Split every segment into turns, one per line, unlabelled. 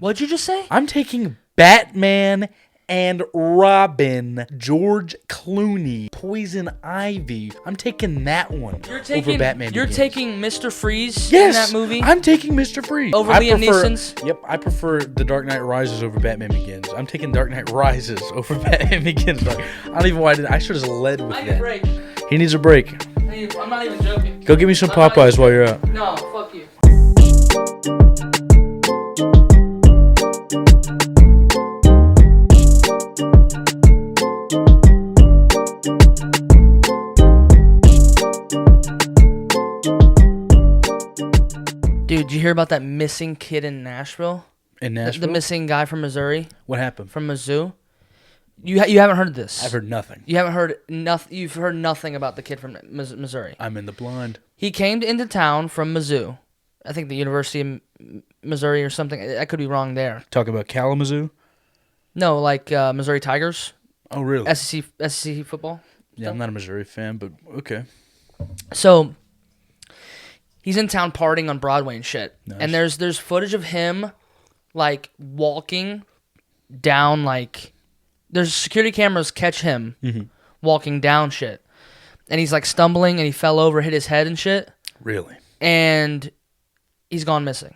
What'd you just say?
I'm taking Batman and Robin, George Clooney, Poison Ivy. I'm taking that one over Batman
You're
Begins.
taking Mr. Freeze
Yes,
in that movie?
I'm taking Mr. Freeze.
Over Liam Neeson's?
Yep, I prefer The Dark Knight Rises over Batman Begins. I'm taking Dark Knight Rises over Batman Begins. I don't even know why I should have led with
I need
that.
a break.
He needs a break.
I'm not even joking.
Go get me some Popeyes while you're out.
No, fuck you. Dude, did you hear about that missing kid in Nashville?
In Nashville?
The missing guy from Missouri?
What happened?
From Mizzou? You haven't heard this?
I've heard nothing.
You haven't heard nothing. You've heard nothing about the kid from Missouri.
I'm in the blind.
He came into town from Mizzou. I think the University of Missouri or something. I could be wrong there.
Talk about Kalamazoo?
No, like Missouri Tigers.
Oh, really?
SEC football.
Yeah, I'm not a Missouri fan, but okay.
So he's in town partying on Broadway and shit.
Nice.
And there's footage of him like walking down like there's security cameras catch him walking down shit. And he's like stumbling and he fell over, hit his head and shit.
Really?
And he's gone missing.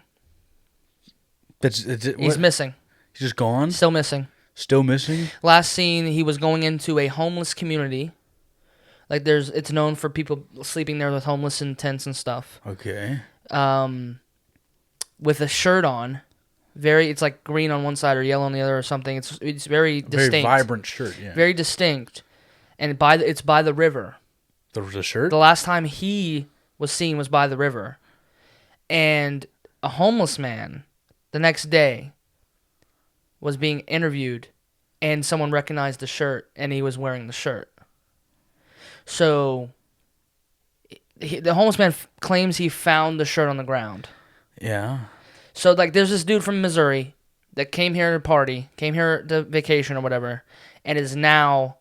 He's missing.
He's just gone?
Still missing.
Still missing?
Last seen, he was going into a homeless community. Like it's known for people sleeping there with homeless in tents and stuff.
Okay.
With a shirt on, it's like green on one side or yellow on the other or something. It's very distinct.
Very vibrant shirt, yeah.
Very distinct, and it's by the river.
The shirt?
The last time he was seen was by the river, and a homeless man the next day was being interviewed, and someone recognized the shirt, and he was wearing the shirt. So, the homeless man claims he found the shirt on the ground.
Yeah.
So, like, there's this dude from Missouri that came here to party, came here to vacation or whatever, and is now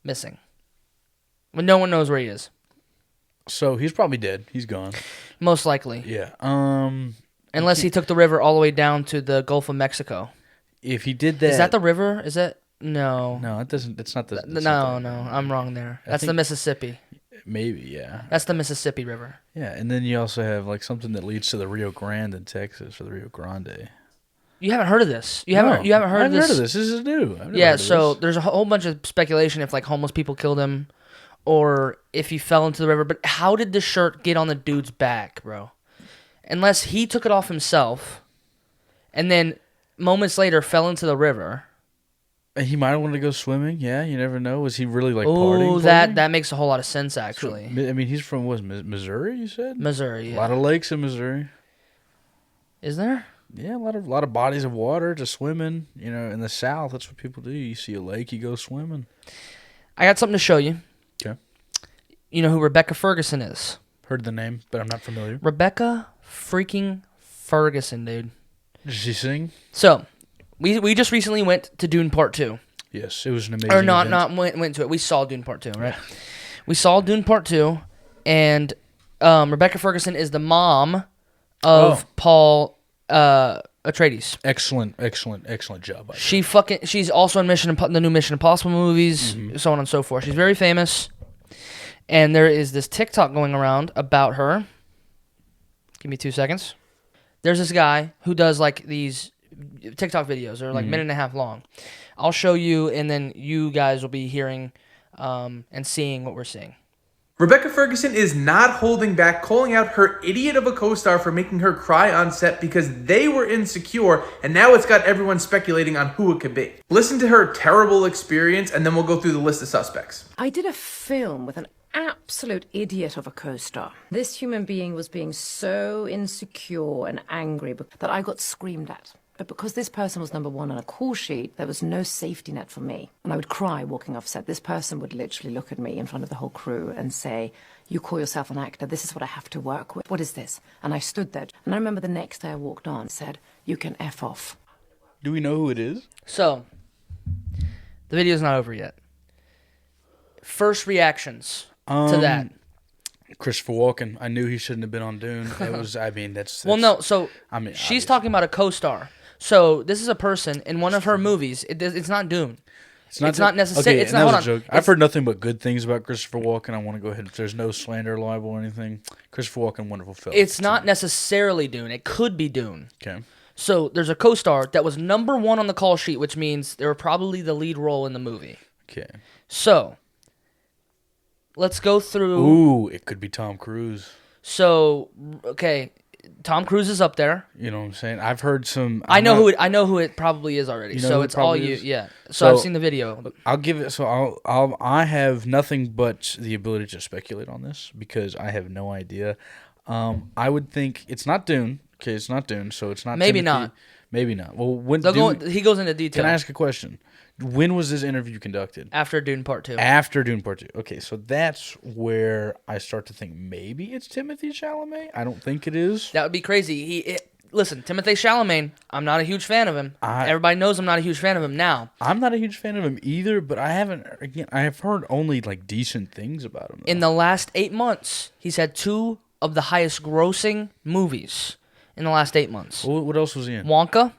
missing. When no one knows where he is.
So, he's probably dead. He's gone.
Most likely.
Yeah.
Unless he took the river all the way down to the Gulf of Mexico.
If he did that...
Is that the river? Is that... No.
No, it doesn't... It's not the...
No, I'm wrong there. That's the Mississippi.
Maybe, yeah.
That's the Mississippi River.
Yeah, and then you also have like something that leads to the Rio Grande in Texas, or the Rio Grande.
You haven't heard of this? You haven't heard of this?
I haven't heard of this. This is new.
Yeah, so there's a whole bunch of speculation if like homeless people killed him, or if he fell into the river. But how did the shirt get on the dude's back, bro? Unless he took it off himself, and then moments later fell into the river.
He might have wanted to go swimming. Yeah, you never know. Was he really like
partying?
partying?
That makes a whole lot of sense, actually.
So, I mean, he's from Missouri. You said
Missouri. Yeah.
A lot of lakes in Missouri.
Is there?
Yeah, a lot of bodies of water to swim in. You know, in the South, that's what people do. You see a lake, you go swimming.
I got something to show you.
Okay.
You know who Rebecca Ferguson is?
Heard the name, but I'm not familiar.
Rebecca freaking Ferguson, dude.
Did she sing?
So, we just recently went to Dune Part 2.
Yes, it was an amazing
event. Went to it. We saw Dune Part 2, right? We saw Dune Part 2, and Rebecca Ferguson is the mom of Paul Atreides.
Excellent job.
She's also in the new Mission Impossible movies, so on and so forth. She's very famous, and there is this TikTok going around about her. Give me 2 seconds. There's this guy who does like these TikTok videos. They're like minute and a half long. I'll show you, and then you guys will be hearing and seeing what we're seeing.
Rebecca Ferguson is not holding back, calling out her idiot of a co-star for making her cry on set because they were insecure, and now it's got everyone speculating on who it could be. Listen to her terrible experience, and then we'll go through the list of suspects.
I did a film with an absolute idiot of a co-star. This human being was being so insecure and angry that I got screamed at. But because this person was number one on a call sheet, there was no safety net for me. And I would cry walking off set. This person would literally look at me in front of the whole crew and say, "You call yourself an actor, this is what I have to work with. What is this?" And I stood there. And I remember the next day I walked on and said, "You can F off."
Do we know who it is?
So, the video's not over yet. First reactions to that.
Christopher Walken. I knew he shouldn't have been on Dune. It was, I mean, that's
well, no, so
I mean,
she's talking about a co-star. So this is a person in one of her movies. It's not Dune. It's not necessary.
Okay,
It's
and
not.
that
Hold
was a
on.
joke. I've heard nothing but good things about Christopher Walken. I want to go ahead. If there's no slander, libel, or anything, Christopher Walken, wonderful film.
It's not necessarily Dune. It could be Dune.
Okay.
So there's a co-star that was number 1 on the call sheet, which means they were probably the lead role in the movie.
Okay.
So let's go through.
Ooh, it could be Tom Cruise.
So okay, Tom Cruise is up there.
You know what I'm saying? I've heard some.
I know who it probably is already.
You know
So
who it
it's all
probably
you.
is?
Yeah. So
So-
I've seen the video.
I'll give it. So I have nothing but the ability to speculate on this because I have no idea. I would think it's not Dune. Okay, it's not Dune, so it's not.
Maybe
Timothy.
not.
Maybe not. Well, when
He goes into detail
can I ask a question? When was this interview conducted?
after Dune Part 2.
After Dune Part 2. Okay, so that's where I start to think maybe it's Timothy Chalamet. I don't think it is.
That would be crazy. Listen, Timothée Chalamet. I'm not a huge fan of him. Everybody knows I'm not a huge fan of him now.
I'm not a huge fan of him either, but I have heard only like decent things about him.
In the last 8 months, he's had 2 of the highest grossing movies in the last 8 months.
What else was he in?
Wonka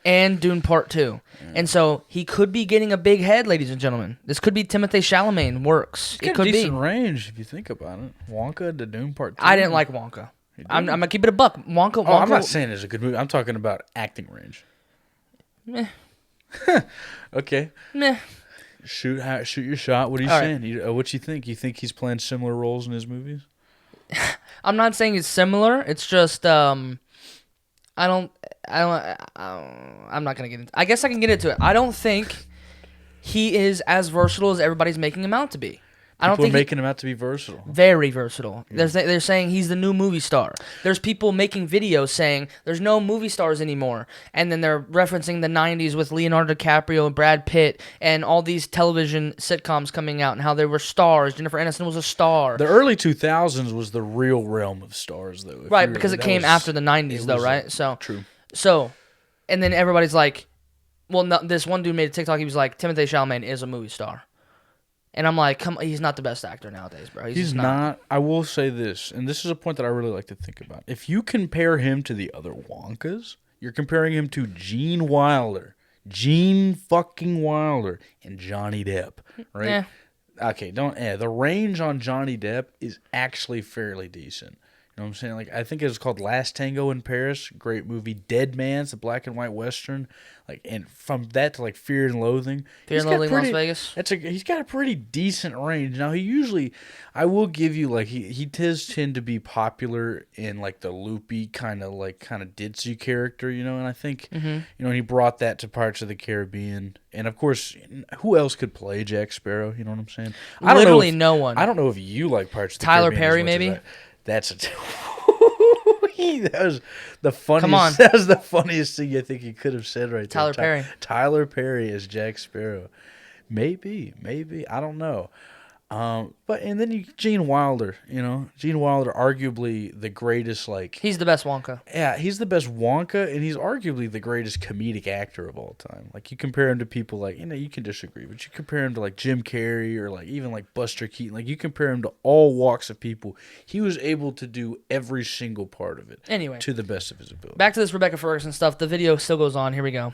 and Dune Part 2. And so he could be getting a big head, ladies and gentlemen. This could be Timothée Chalamet in works.
He's
It
got
could
a
be.
decent range if you think about it. Wonka to Dune Part 2.
I didn't like Wonka. I'm going to keep it a buck. Wonka.
Oh, I'm not saying it's a good movie. I'm talking about acting range.
Meh.
Okay.
Meh.
Shoot your shot. What are you
All
saying? What you think? You think he's playing similar roles in his movies?
I'm not saying it's similar. It's just I'm not gonna get into. I guess I can get into it. I don't think he is as versatile as everybody's making him out to be. I don't
People
think
are making him out to be versatile.
very versatile. They're saying he's the new movie star. There's people making videos saying there's no movie stars anymore, and then they're referencing the '90s with Leonardo DiCaprio and Brad Pitt and all these television sitcoms coming out and how they were stars. Jennifer Aniston was a star.
The early 2000s was the real realm of stars, though.
Right, because it came after the 90s, though, right?
True.
So, and then everybody's like, well, no, this one dude made a TikTok. He was like, Timothée Chalamet is a movie star. And I'm like, come on, he's not the best actor nowadays, bro.
He's not. I will say this, and this is a point that I really like to think about. If you compare him to the other Wonkas, you're comparing him to Gene fucking Wilder, and Johnny Depp, right? Okay, the range on Johnny Depp is actually fairly decent. You know what I'm saying? Like, I think it was called Last Tango in Paris. Great movie. Dead Man's a black and white western. Like, and from that to like Fear and Loathing.
Fear and Loathing, Las Vegas.
He's got a pretty decent range. Now he usually, I will give you like he does tend to be popular in like the loopy kind of ditzy character, you know. And I think you know he brought that to Pirates of the Caribbean. And of course, who else could play Jack Sparrow? You know what I'm saying?
Literally no one.
I don't know if you like Pirates of the
Tyler
Caribbean.
Perry, maybe.
That's that was the funniest.
Come on.
That was the funniest thing I think he could have said right
Tyler
there.
Perry.
Tyler Perry as Jack Sparrow. Maybe. I don't know. But and then Gene Wilder, you know, Gene Wilder, arguably the greatest. Like
He's the best Wonka.
yeah, he's the best Wonka, and he's arguably the greatest comedic actor of all time. Like you compare him to people like you can disagree, but you compare him to like Jim Carrey or like even like Buster Keaton. Like you compare him to all walks of people. He was able to do every single part of it.
Anyway,
to the best of his ability.
back to this Rebecca Ferguson stuff. The video still goes on. Here we go.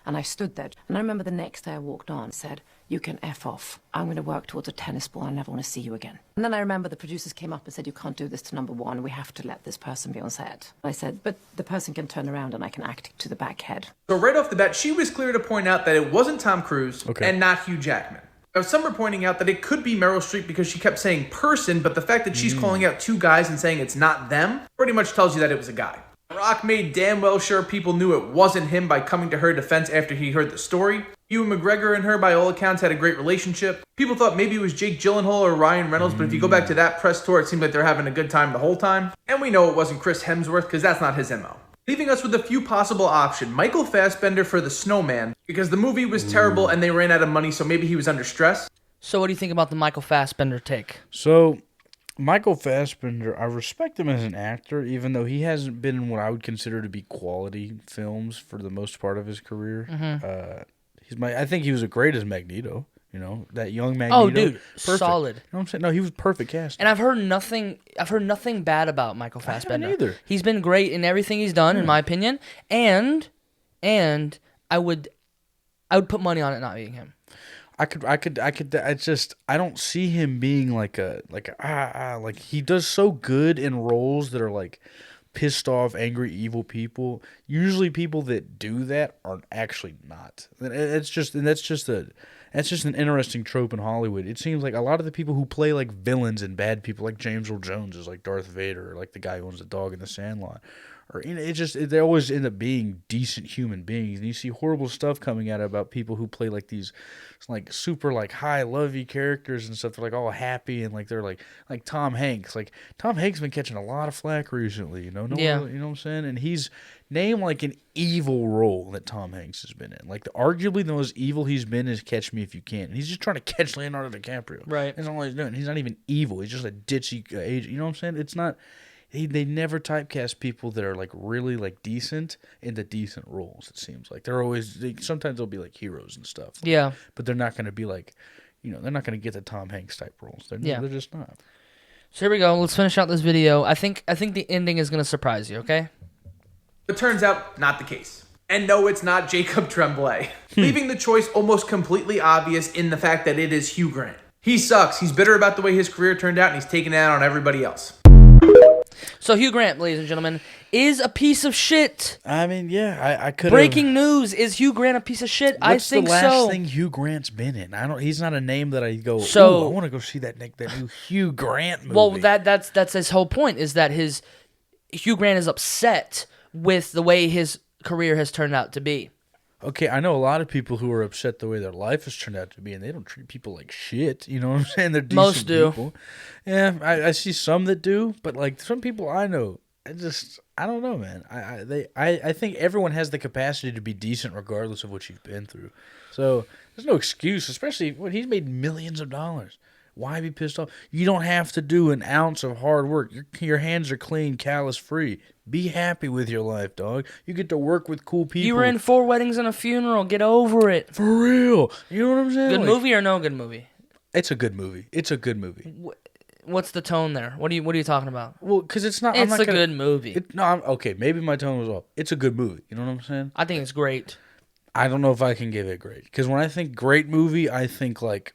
And I stood there. And I remember the next day I walked on and said, you can F off. I'm going to work towards a tennis ball. I never want to see you again. And then I remember the producers came up and said, you can't do this to number 1. We have to let this person be on set. I said, but the person can turn around and I can act to the back head.
So right off the bat, she was clear to point out that it wasn't Tom Cruise and not Hugh Jackman. Now, some were pointing out that it could be Meryl Streep because she kept saying person, but the fact that she's calling out 2 guys and saying it's not them pretty much tells you that it was a guy. Rock made damn well sure people knew it wasn't him by coming to her defense after he heard the story. Ewan McGregor and her, by all accounts, had a great relationship. People thought maybe it was Jake Gyllenhaal or Ryan Reynolds, but if you go back to that press tour, it seemed like they're having a good time the whole time. And we know it wasn't Chris Hemsworth, because that's not his MO. Leaving us with a few possible options. Michael Fassbender for The Snowman, because the movie was terrible and they ran out of money, so maybe he was under stress.
So what do you think about the Michael Fassbender take?
So Michael Fassbender, I respect him as an actor, even though he hasn't been in what I would consider to be quality films for the most part of his career. I think he was great as Magneto. You know, that young Magneto.
Oh, dude,
perfect.
solid.
You know what I'm saying? No, he was perfect casting.
And I've heard nothing bad about Michael
I haven't
Fassbender.
either.
He's been great in everything he's done, in my opinion. And I would put money on it not being him.
I could. It's just I don't see him being like he does so good in roles that are like pissed off, angry, evil people. Usually, people that do that are actually not. That's just an interesting trope in Hollywood. It seems like a lot of the people who play like villains and bad people, like James Earl Jones is like Darth Vader, or like the guy who owns the dog in The Sandlot. Or they always end up being decent human beings, and you see horrible stuff coming out about people who play like these, like super like high lovey characters and stuff. They're like all happy and like they're like Tom Hanks. Like Tom Hanks been catching a lot of flack recently, you know.
Yeah.
You know what I'm saying? And he's named like an evil role that Tom Hanks has been in. Like arguably the most evil he's been is Catch Me If You Can. And he's just trying to catch Leonardo DiCaprio.
Right.
That's all he's doing. He's not even evil. He's just a ditzy agent. You know what I'm saying? It's not. They never typecast people that are like really like decent into decent roles. It seems like they're always sometimes they'll be like heroes and stuff.
Yeah,
but they're not going to be like, you know, they're not going to get the Tom Hanks type roles. They're just not.
So here we go. Let's finish out this video. I think the ending is gonna surprise you. Okay.
It turns out not the case. And no, it's not Jacob Tremblay, leaving the choice almost completely obvious in the fact that it is Hugh Grant. He sucks. He's bitter about the way his career turned out, and he's taking it out on everybody else.
So Hugh Grant, ladies and gentlemen, is a piece of shit.
I mean, yeah, I could.
Breaking news: is Hugh Grant a piece of shit? I think so.
What's the last thing Hugh Grant's been in? He's not a name that I go.
So
I want to go see that new Hugh Grant movie.
Well, that's his whole point. Is that Hugh Grant is upset with the way his career has turned out to be.
Okay, I know a lot of people who are upset the way their life has turned out to be, and they don't treat people like shit. You know what I'm saying? They're decent
Most do.
people. Yeah, I see some that do, but like some people I know, I don't know, man. I think everyone has the capacity to be decent regardless of what you've been through. So there's no excuse, especially when he's made millions of dollars. Why be pissed off? You don't have to do an ounce of hard work. Your hands are clean, callus free. Be happy with your life, dog. You get to work with cool people.
You were in 4 weddings and a funeral. Get over it.
For real. You know what I'm saying?
Good movie or no good movie?
It's a good movie. It's a good movie.
What's the tone there? What are you talking about?
Well, because it's not.
It's good movie.
Okay. Maybe my tone was off. It's a good movie. You know what I'm saying?
I think it's great.
I don't know if I can give it great, because when I think great movie, I think like,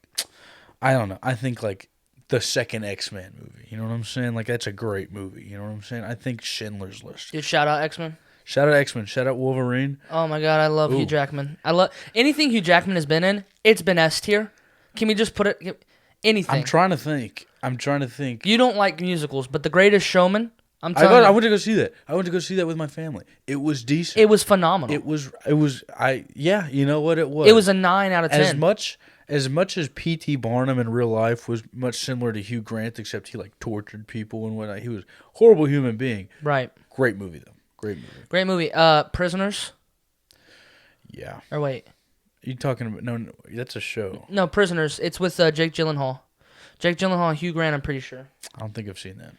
I don't know. I think like the second X-Men movie. You know what I'm saying? Like that's a great movie. You know what I'm saying? I think Schindler's List.
Dude, shout out X-Men.
Shout out X-Men. Shout out Wolverine.
Oh my god, I love Hugh Jackman. I love anything Hugh Jackman has been in. It's been S tier. Can we just put it? Anything.
I'm trying to think.
You don't like musicals, but The Greatest Showman. I
went to go see that. I went to go see that with my family. It was decent.
It was phenomenal.
It was. Yeah. You know what it was?
It was a 9 out of 10.
As much as P.T. Barnum in real life was much similar to Hugh Grant, except he like tortured people and whatnot. He was a horrible human being.
Right.
Great movie though.
Great movie. Prisoners.
Yeah.
Or wait.
You talking about no? That's a show.
No, Prisoners. It's with Jake Gyllenhaal. Jake Gyllenhaal and Hugh Grant. I'm pretty sure.
I don't think I've seen that.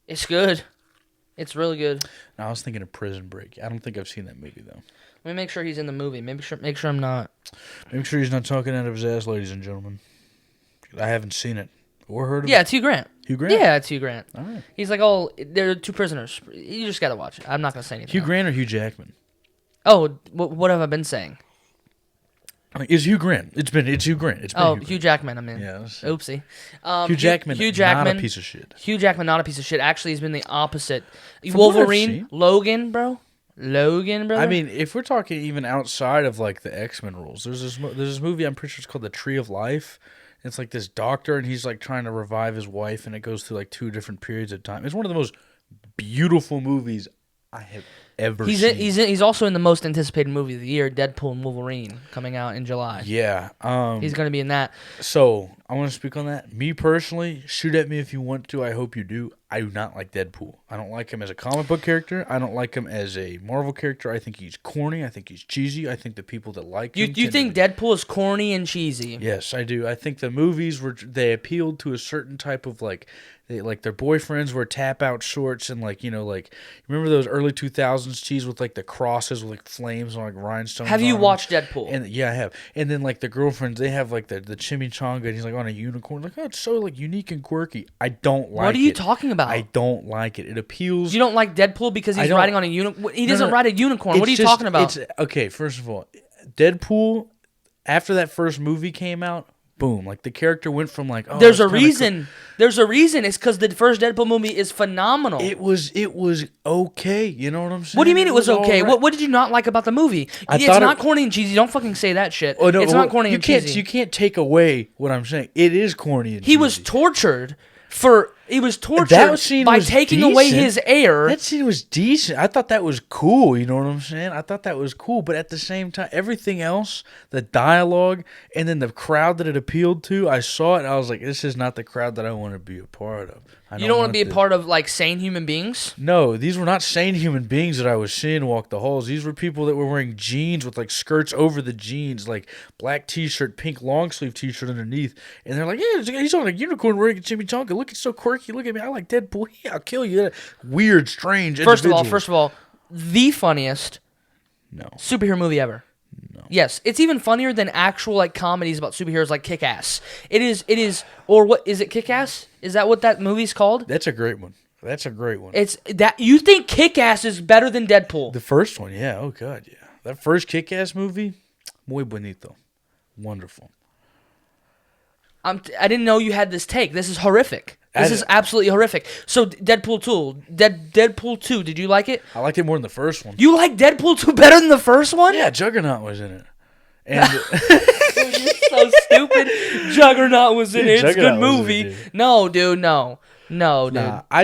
It's good. It's really good.
No, I was thinking of Prison Break. I don't think I've seen that movie though.
Let me make sure he's in the movie. Make sure I'm not.
Make sure he's not talking out of his ass, ladies and gentlemen. I haven't seen it or heard of it.
Yeah, it's Hugh Grant.
Hugh Grant?
Yeah, it's Hugh Grant.
All right.
He's like, oh, there are 2 prisoners. You just got to watch it. I'm not going to say anything.
Hugh Grant or Hugh Jackman?
Oh, what have I been saying?
It's Hugh Grant. It's Hugh Grant.
Hugh Jackman, I mean.
Yeah.
Oopsie.
Hugh Jackman, not a piece of shit.
Hugh Jackman, not a piece of shit. Actually, he's been the opposite. Wolverine, Logan, bro.
I mean, if we're talking even outside of like the X-Men rules, there's this movie I'm pretty sure it's called The Tree of Life. It's like this doctor and he's like trying to revive his wife, and it goes through like 2 different periods of time. It's one of the most beautiful movies I have ever seen.
He's also in the most anticipated movie of the year, Deadpool and Wolverine, coming out in July.
Yeah.
He's going to be in that.
So, I want to speak on that. Me personally, shoot at me if you want to. I hope you do. I do not like Deadpool. I don't like him as a comic book character. I don't like him as a Marvel character. I think he's corny. I think he's cheesy. I think the people that like him...
You think Deadpool is corny and cheesy?
Yes, I do. I think the movies they appealed to a certain type of like... Like their boyfriends wear tap out shorts and like, you know, like remember those early 2000s 2000s cheese with like the crosses with like flames and like rhinestones.
Have you
on
watched
them.
Deadpool?
And yeah, I have. And then like the girlfriends, they have like the chimichanga, and he's like on a unicorn. Like, oh, it's so like unique and quirky. I don't like it.
What are you talking about?
I don't like it. It appeals.
You don't like Deadpool because he's riding on a unicorn? He doesn't ride a unicorn. What are you talking about?
Okay, first of all, Deadpool, after that first movie came out, boom, like the character went from like, oh,
there's a reason. There's a reason. It's because the first Deadpool movie is phenomenal.
It was okay. You know what I'm saying?
What do you mean it was okay?
Right.
What did you not like about the movie? It's not corny and cheesy. Don't fucking say that shit.
Oh, no,
it's not corny and cheesy.
You can't take away what I'm saying. It is corny and cheesy.
He was tortured by taking away his air.
That scene was decent. I thought that was cool. You know what I'm saying? I thought that was cool. But at the same time, everything else, the dialogue, and then the crowd that it appealed to, I saw it and I was like, this is not the crowd that I want to be a part of.
You don't want to be a part of like sane human beings?
No, these were not sane human beings that I was seeing walk the halls. These were people that were wearing jeans with like skirts over the jeans, like black t-shirt, pink long sleeve t-shirt underneath. And they're like, yeah, he's on a unicorn wearing a chimichanga. Look, it's so quirky. Look at me. I like Deadpool. Yeah, I'll kill you. Weird, strange
First of all, the funniest superhero movie ever.
No.
Yes, it's even funnier than actual like comedies about superheroes like Kick-Ass. It is, or what is it? Kick-Ass? Is that what that movie's called?
That's a great one.
It's that you think Kick-Ass is better than Deadpool?
The first one, yeah. Oh god, yeah. That first Kick-Ass movie, muy bonito, wonderful.
I didn't know you had this take. This is horrific. This is absolutely horrific. So Deadpool 2, Deadpool 2, did you like it?
I liked it more than the first one.
You like Deadpool 2 better than the first one?
Yeah, Juggernaut was in it. And
You're so stupid. Juggernaut was in it. It's a good movie. No, dude, no. No, dude.
Nah, I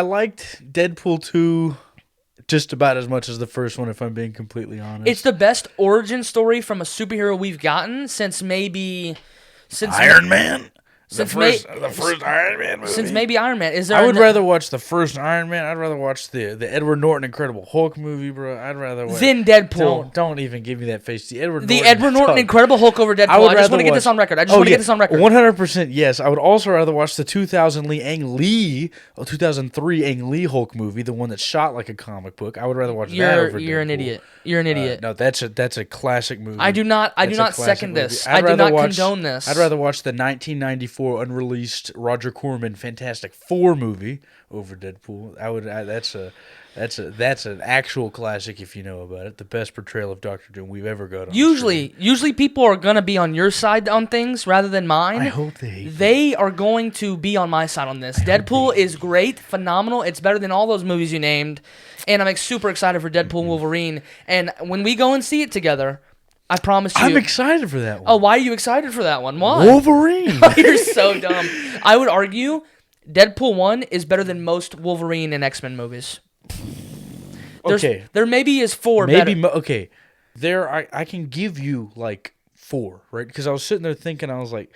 liked Deadpool 2 just about as much as the first one, if I'm being completely honest.
It's the best origin story from a superhero we've gotten since
Iron Man. The first Iron Man movie.
Since maybe Iron Man.
I would rather watch the first Iron Man. I'd rather watch the Edward Norton Incredible Hulk movie, bro. I'd rather watch...
Then Deadpool.
Don't even give me that face. The Edward
Norton Incredible Hulk over Deadpool. I just want to get this on record.
100% yes. I would also rather watch the 2003 Ang Lee Hulk movie, the one that shot like a comic book. I would rather watch that over Deadpool.
You're an idiot. You're an idiot.
No, that's a classic movie.
I do not second this. I do not condone this.
I'd rather watch the 1994 unreleased Roger Corman Fantastic Four movie over Deadpool. That's an actual classic if you know about it. The best portrayal of Dr. Doom we've ever got on
Usually people are gonna be on your side on things rather than mine.
I hope
they are going to be on my side on this. Deadpool is great, phenomenal. It's better than all those movies you named, and I'm super excited for Deadpool and Wolverine. And when we go and see it together, I promise you.
I'm excited for that one.
Oh, why are you excited for that one? Why?
Wolverine.
You're so dumb. I would argue Deadpool 1 is better than most Wolverine and X-Men movies. There maybe is 4 better.
Okay. I can give you like 4, right? Because I was sitting there thinking, I was like,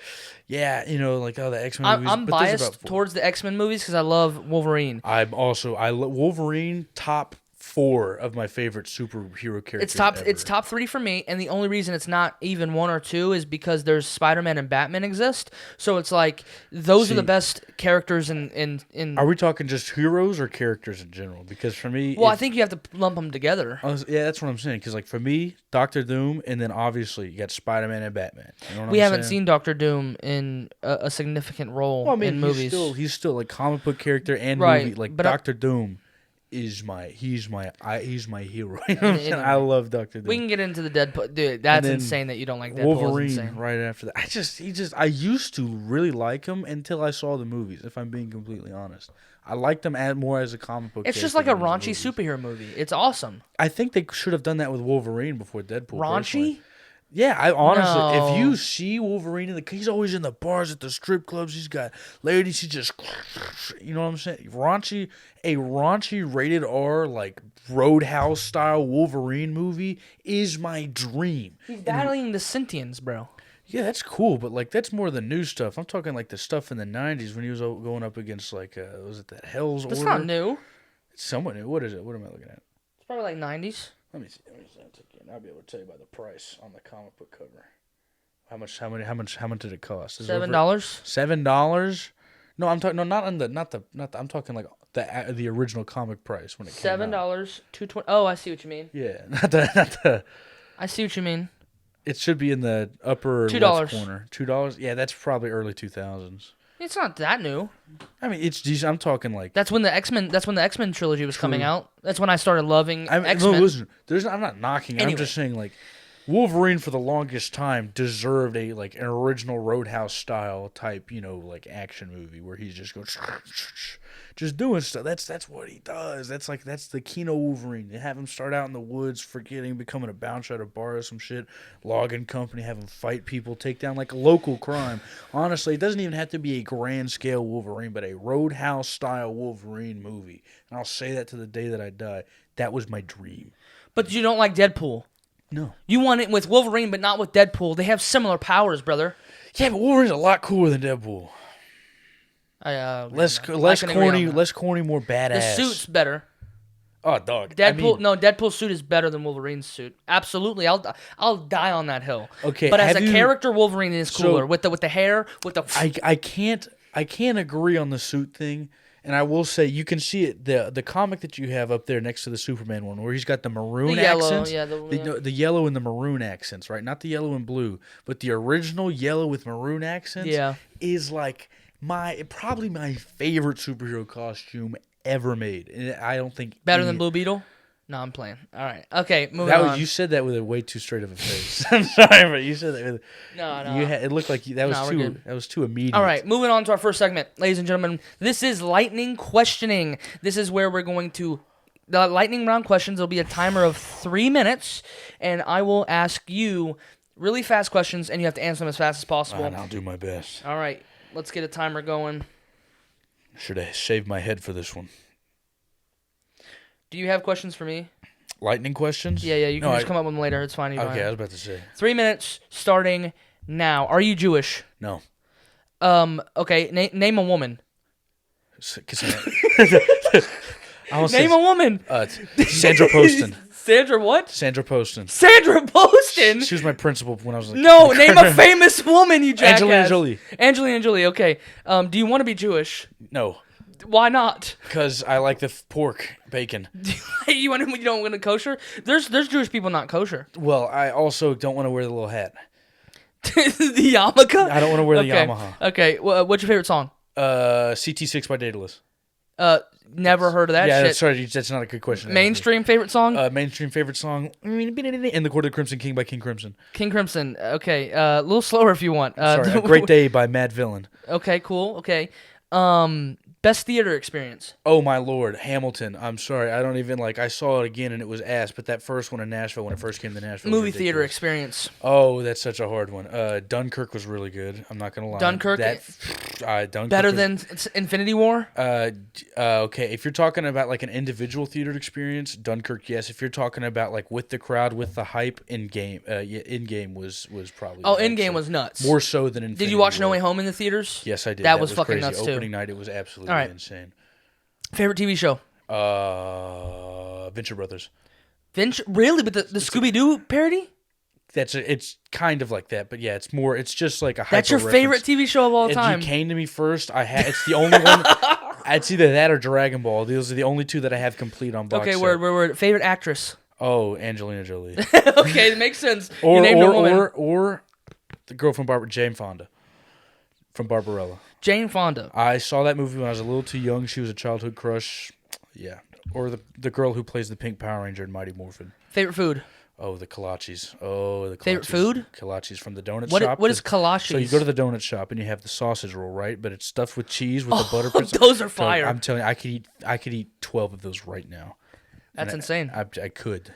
yeah, like the X-Men movies.
I'm biased towards the X-Men movies because I love Wolverine.
I love Wolverine top 4 of my favorite superhero characters.
It's top 3 for me, and the only reason it's not even 1 or 2 is because there's Spider-Man and Batman exist. So it's like those are the best characters in.
Are we talking just heroes or characters in general? Because for me,
I think you have to lump them together.
Yeah, that's what I'm saying. Because like for me, Doctor Doom, and then obviously you got Spider-Man and Batman. You know what
we haven't seen Doctor Doom in a significant role in movies.
He's still like comic book character and
right,
movie. Like Doctor Doom. He's my hero. You know what I'm saying? I love Dr. Doom.
We can get into the Deadpool. Dude, that's insane that you don't like Deadpool.
Wolverine right after that. I used to really like him until I saw the movies, if I'm being completely honest. I liked him more as a comic book.
It's just like a raunchy superhero movie. It's awesome.
I think they should have done that with Wolverine before Deadpool.
Raunchy?
Personally. Yeah, I honestly, if you see Wolverine he's always in the bars at the strip clubs. He's got ladies. He just, you know what I'm saying? A raunchy rated R like Roadhouse style Wolverine movie is my dream.
He's battling the Sentients, bro.
Yeah, that's cool, but like that's more the new stuff. I'm talking like the stuff in the '90s when he was going up against like was it that Hell's Order?
That's not new.
It's somewhat new. What is it? What am I looking at?
It's probably like '90s.
Let me see. I'll be able to tell you by the price on the comic book cover. How much did it cost?
$7.
$7? No, I'm talking. No, not the. I'm talking like the original comic price when it came out.
$7, $2.20. Oh, I see what you mean.
Yeah, not the.
I see what you mean.
It should be in the upper
$2.
left corner. $2. Yeah, that's probably early 2000s.
It's not that new.
I mean, it's decent. I'm talking like.
That's when the X-Men. That's when the X-Men trilogy was coming out. That's when I started loving
I mean,
X-Men.
no, listen. I'm not knocking.
Anyway.
I'm just saying like. Wolverine for the longest time deserved an original Roadhouse style type, like action movie where he's just going just doing stuff. That's what he does. That's the Kino Wolverine. You have him start out in the woods, forgetting, becoming a bouncer at a bar or some shit, logging company, have him fight people, take down like a local crime. Honestly, it doesn't even have to be a grand scale Wolverine, but a Roadhouse style Wolverine movie. And I'll say that to the day that I die. That was my dream.
But you don't like Deadpool.
No.
You want it with Wolverine, but not with Deadpool. They have similar powers, brother.
Yeah, but Wolverine's a lot cooler than Deadpool. Less corny, more badass.
The suit's better.
Oh, dog.
Deadpool's suit is better than Wolverine's suit. Absolutely, I'll die on that hill.
Okay,
but as a character, Wolverine is cooler with the hair, with the.
I can't agree on the suit thing. And I will say, you can see it, the comic that you have up there next to the Superman one, where he's got the maroon accents. The yellow and the maroon accents, right? Not the yellow and blue, but the original yellow with maroon accents is like probably my favorite superhero costume ever made. And I don't think...
Better than Blue Beetle? No, I'm playing. All right. Okay, moving on.
You said that with a way too straight of a face. I'm sorry, but you said that with...
No.
It looked like that was too immediate.
All right, moving on to our first segment. Ladies and gentlemen, this is lightning questioning. This is where we're going to... The lightning round questions, there'll be a timer of 3 minutes, and I will ask you really fast questions, and you have to answer them as fast as possible.
And I'll do my best.
All right, let's get a timer going.
Should have shaved my head for this one.
Do you have questions for me?
Lightning questions?
Yeah, you can just come up with them later. It's fine.
Okay, I was about to say.
3 minutes starting now. Are you Jewish?
No.
Okay, name a woman.
Name
a woman.
Sandra Poston.
Sandra what?
Sandra Poston.
Sandra Poston?
She was my principal when I was like...
No, name a famous woman, you jackass.
Angelina Jolie.
Angelina Jolie, okay. Do you want to be Jewish?
No.
Why not?
Because I like the pork bacon.
You don't want to kosher? There's Jewish people not kosher.
Well, I also don't want to wear the little hat.
The yarmulke?
I don't want to wear the Yamaha.
Okay, what's your favorite song?
CT6 by Daedalus.
Never heard of that shit.
Yeah, sorry, that's not a good question.
Mainstream favorite song?
Mainstream favorite song, In the Court of the Crimson King by King Crimson.
King Crimson, okay. A little slower if you want.
Sorry, A Great Day by Mad Villain.
Okay, cool, okay. Best theater experience?
Oh, my Lord. Hamilton. I'm sorry. I don't even, I saw it again and it was ass, but that first one in Nashville, when it first came to Nashville.
Movie theater experience?
Oh, that's such a hard one. Dunkirk was really good. I'm not going to lie.
Dunkirk?
Dunkirk
better than Infinity War?
Okay. If you're talking about, an individual theater experience, Dunkirk, yes. If you're talking about, with the crowd, with the hype, Endgame was probably...
Oh, Endgame was nuts.
More so than Infinity
Did you watch
War.
No Way Home in the theaters?
Yes, I did.
That was fucking
crazy.
nuts, too.
Opening night, it was absolutely insane.
Favorite TV show?
Venture Brothers.
Really? But the Scooby-Doo parody?
It's kind of like that, but yeah, it's just like a hyper
That's your favorite TV show of all time?
If you came to me first, it's the only one. It's either that or Dragon Ball. Those are the only two that I have complete on box
Okay,
set.
word. Favorite actress?
Oh, Angelina Jolie.
Okay, it makes sense. You named a woman.
Or the girl from Jane Fonda. From Barbarella.
Jane Fonda.
I saw that movie when I was a little too young. She was a childhood crush. Yeah. Or the girl who plays the Pink Power Ranger in Mighty Morphin.
Favorite food?
Oh, the kolaches.
Favorite food?
Kolaches from the donut
shop. What is kolaches?
So you go to the donut shop and you have the sausage roll, right? But it's stuffed with cheese with the butter.
Those are fire.
I'm telling you, I could eat 12 of those right now.
That's insane.
I could.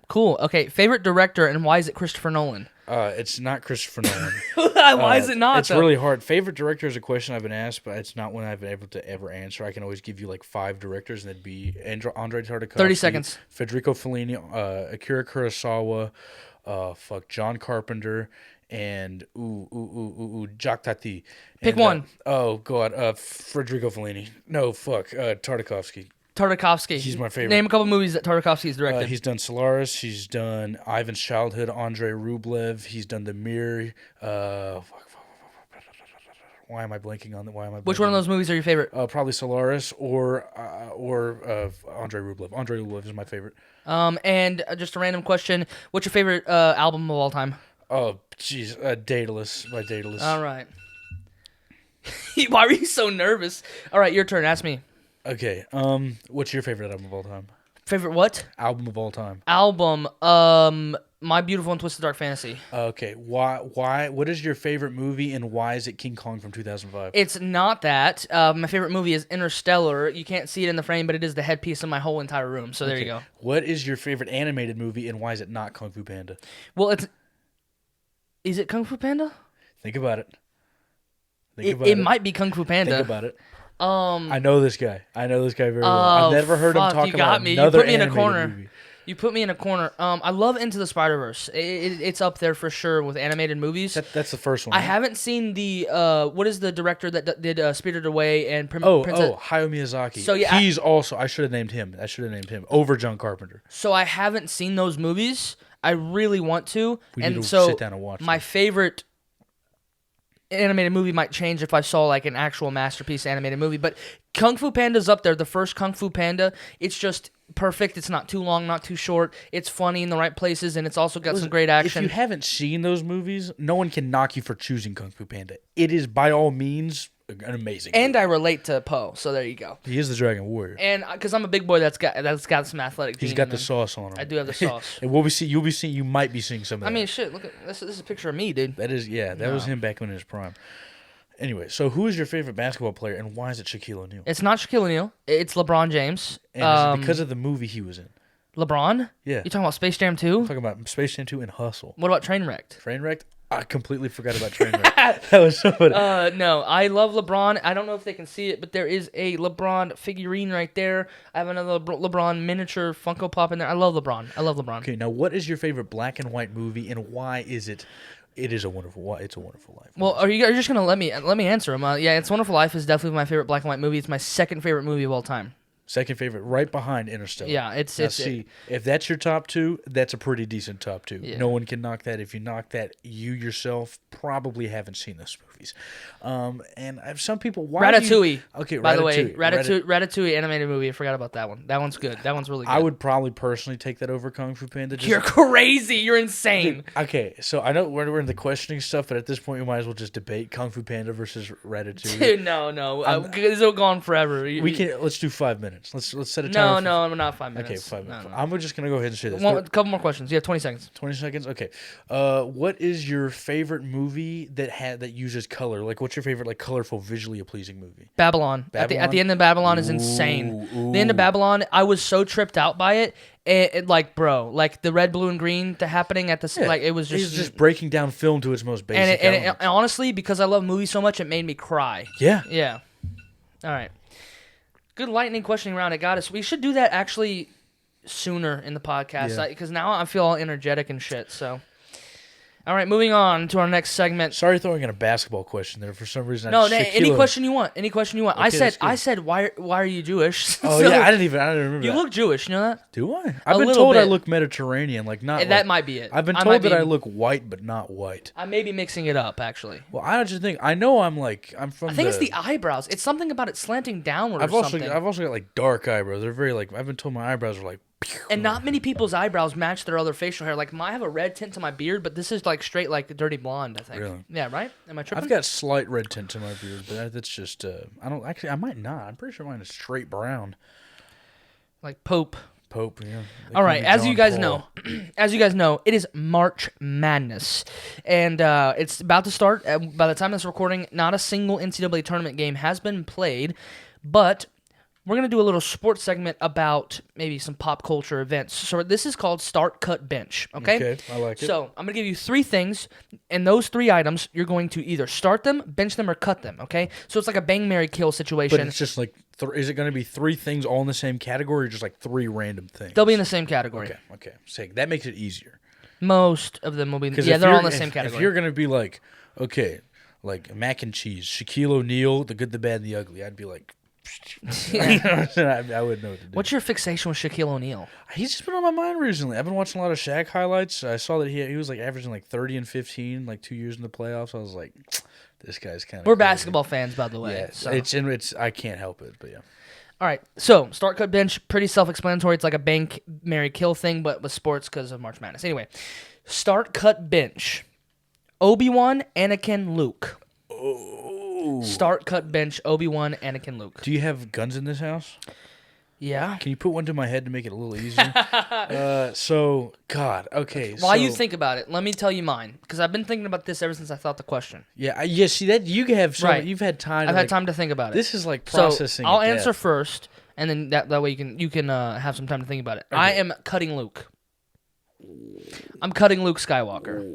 Cool. Okay, favorite director and why is it Christopher Nolan?
It's not Christopher Nolan.
Why is it not?
It's really hard. Favorite director is a question I've been asked, but it's not one I've been able to ever answer. I can always give you 5 directors, and it'd be Andrei Tartakovsky,
30 seconds.
Federico Fellini, Akira Kurosawa, John Carpenter, and Jacques Tati.
Pick one.
Oh God, Federico Fellini. No, Tartakovsky.
Tartakovsky.
He's my favorite.
Name a couple movies that Tartakovsky has directed.
He's done Solaris. He's done Ivan's Childhood, Andrei Rublev. He's done The Mirror. Why am I blanking on that? Why am I?
Which one of those movies are your favorite?
Probably Solaris or Andrei Rublev. Andrei Rublev is my favorite.
And just a random question: what's your favorite album of all time?
Oh, jeez, Daedalus by Daedalus.
All right. Why were you so nervous? All right, your turn. Ask me.
Okay. What's your favorite album of all time?
Favorite what?
Album of all time.
Album. My Beautiful and Twisted Dark Fantasy.
Okay. Why? What is your favorite movie and why is it King Kong from 2005?
It's not that. My favorite movie is Interstellar. You can't see it in the frame, but it is the headpiece of my whole entire room. So there you go.
What is your favorite animated movie and why is it not Kung Fu Panda?
Well, is it Kung Fu Panda?
Think about it.
It might be Kung Fu Panda.
Think about it. I know this guy. Very well. I've never heard him talk
you got
about
me.
another
You put me in a
animated
corner.
movie.
You put me in a corner. I love Into the Spider-Verse. It's up there for sure with animated movies.
That's the first one.
I
right?
haven't seen the what is the director that did Spirited Away and
Princess.
Princess.
Hayao Miyazaki.
So, yeah,
he's also. I should have named him. Over John Carpenter.
So I haven't seen those movies. I really want to.
We need to
so
sit down and watch
my
them.
favorite animated movie might change if I saw like an actual masterpiece animated movie, but Kung Fu Panda's up there. The first Kung Fu Panda, it's just perfect. It's not too long, not too short. It's funny in the right places, and it's also got some great action.
If you haven't seen those movies, no one can knock you for choosing Kung Fu Panda. It is by all means an amazing
And
movie.
I relate to Poe, so there you go.
He is the Dragon Warrior.
And because I'm a big boy that's got some athletic.
He's
gene
got
in
the
him.
sauce on him.
I do have the sauce.
And you might be seeing some of that.
I mean, shit. Look at this. This is a picture of me, dude.
That was him back when in his prime. Anyway, so who is your favorite basketball player and why is it Shaquille O'Neal?
It's not Shaquille O'Neal. It's LeBron James.
And is it because of the movie he was in?
LeBron?
Yeah.
You talking about Space Jam 2?
I'm talking about Space Jam 2 and Hustle.
What about Trainwrecked?
Trainwrecked? I completely forgot about Trainwreck. That was so funny.
No, I love LeBron. I don't know if they can see it, but there is a LeBron figurine right there. I have another LeBron miniature Funko Pop in there. I love LeBron.
Okay, now what is your favorite black and white movie and why is it? It's a Wonderful Life.
Well, are you just gonna let me answer him? Yeah, It's a Wonderful Life is definitely my favorite black and white movie. It's my second favorite movie of all time.
Second favorite, right behind Interstellar.
Yeah,
if that's your top two, that's a pretty decent top two.
Yeah.
No one can knock that. If you knock that, you yourself probably haven't seen those movies. And I have some people.
Ratatouille.
Okay,
by the way, Ratatouille animated movie. I forgot about that one. That one's good. That one's really good.
I would probably personally take that over Kung Fu Panda.
You're crazy. You're insane.
Okay, so I know we're in the questioning stuff, but at this point, we might as well just debate Kung Fu Panda versus Ratatouille.
Dude, no. This will go on forever.
Let's do 5 minutes. Let's set a
No,
timer.
no, not 5 minutes.
Okay, 5 minutes.
No.
I'm just gonna go ahead and say this.
A couple more questions. You have 20 seconds.
20 seconds. Okay. What is your favorite movie that uses color? Like, what's your favorite colorful, visually pleasing movie?
Babylon. At the end of Babylon is insane. The end of Babylon, I was so tripped out by it. The red, blue, and green happening at the it was just.
It's just breaking down film to its most basic elements.
And honestly, because I love movies so much, it made me cry.
Yeah.
Yeah. All right. Good lightning questioning round. It got us. We should do that actually sooner in the podcast because now I feel all energetic and shit. So, all right, moving on to our next segment.
Sorry, throwing in a basketball question there for some reason.
Any question you want. Any question you want.
Okay,
I said, why are you Jewish?
Oh yeah, I didn't even remember.
You
that.
look Jewish. You know that?
Do I? I've been
little
told
bit.
I look Mediterranean, not.
That might be it.
I've been told that I look white, but not white.
I may be mixing it up actually.
Well, I just think I know I'm from.
I think it's the eyebrows. It's something about it slanting downward.
I've
or something.
also got dark eyebrows. They're very I've been told my eyebrows are
And not many people's eyebrows match their other facial hair. I have a red tint to my beard, but this is straight dirty blonde, I think.
Really?
Yeah, right? Am I tripping?
I've got slight red tint to my beard, but that's just I might not. I'm pretty sure mine is straight brown.
Like Pope.
Yeah.
All right, as you guys know, it is March Madness, and it's about to start. By the time this recording, not a single NCAA tournament game has been played, but we're going to do a little sports segment about maybe some pop culture events. So this is called Start, Cut, Bench, okay?
Okay, I like it.
So I'm going to give you 3 things, and those 3 items, you're going to either start them, bench them, or cut them, okay? So it's like a bang, marry, kill situation.
But it's just is it going to be 3 things all in the same category or just 3 random things?
They'll be in the same category.
Okay. So that makes it easier.
Most of them will be. Yeah, they're all in the same category.
If you're going to be mac and cheese, Shaquille O'Neal, the good, the bad, and the ugly, I'd be like... I wouldn't know what to do.
What's your fixation with Shaquille O'Neal?
He's just been on my mind recently. I've been watching a lot of Shaq highlights. I saw that he was averaging 30 and 15 2 years in the playoffs. I was like, This guy's kind of.
We're basketball fans, by the way.
Yeah,
so.
it's. I can't help it, but yeah.
All right, so start, cut, bench, pretty self-explanatory. It's like a bank, marry, kill thing, but with sports because of March Madness. Anyway, start, cut, bench. Obi-Wan, Anakin, Luke.
Oh.
Start, cut, bench, Obi-Wan, Anakin, Luke.
Do you have guns in this house?
Yeah.
Can you put one to my head to make it a little easier? So, God, okay.
While you think about it, let me tell you mine, because I've been thinking about this ever since I thought the question.
Yeah, see that you have some.
Right.
You've had time.
I've had time to think about it.
This is like processing.
So I'll
at
answer
death.
first, and then that way you can have some time to think about it.
Okay.
I am cutting Luke. I'm cutting Luke Skywalker.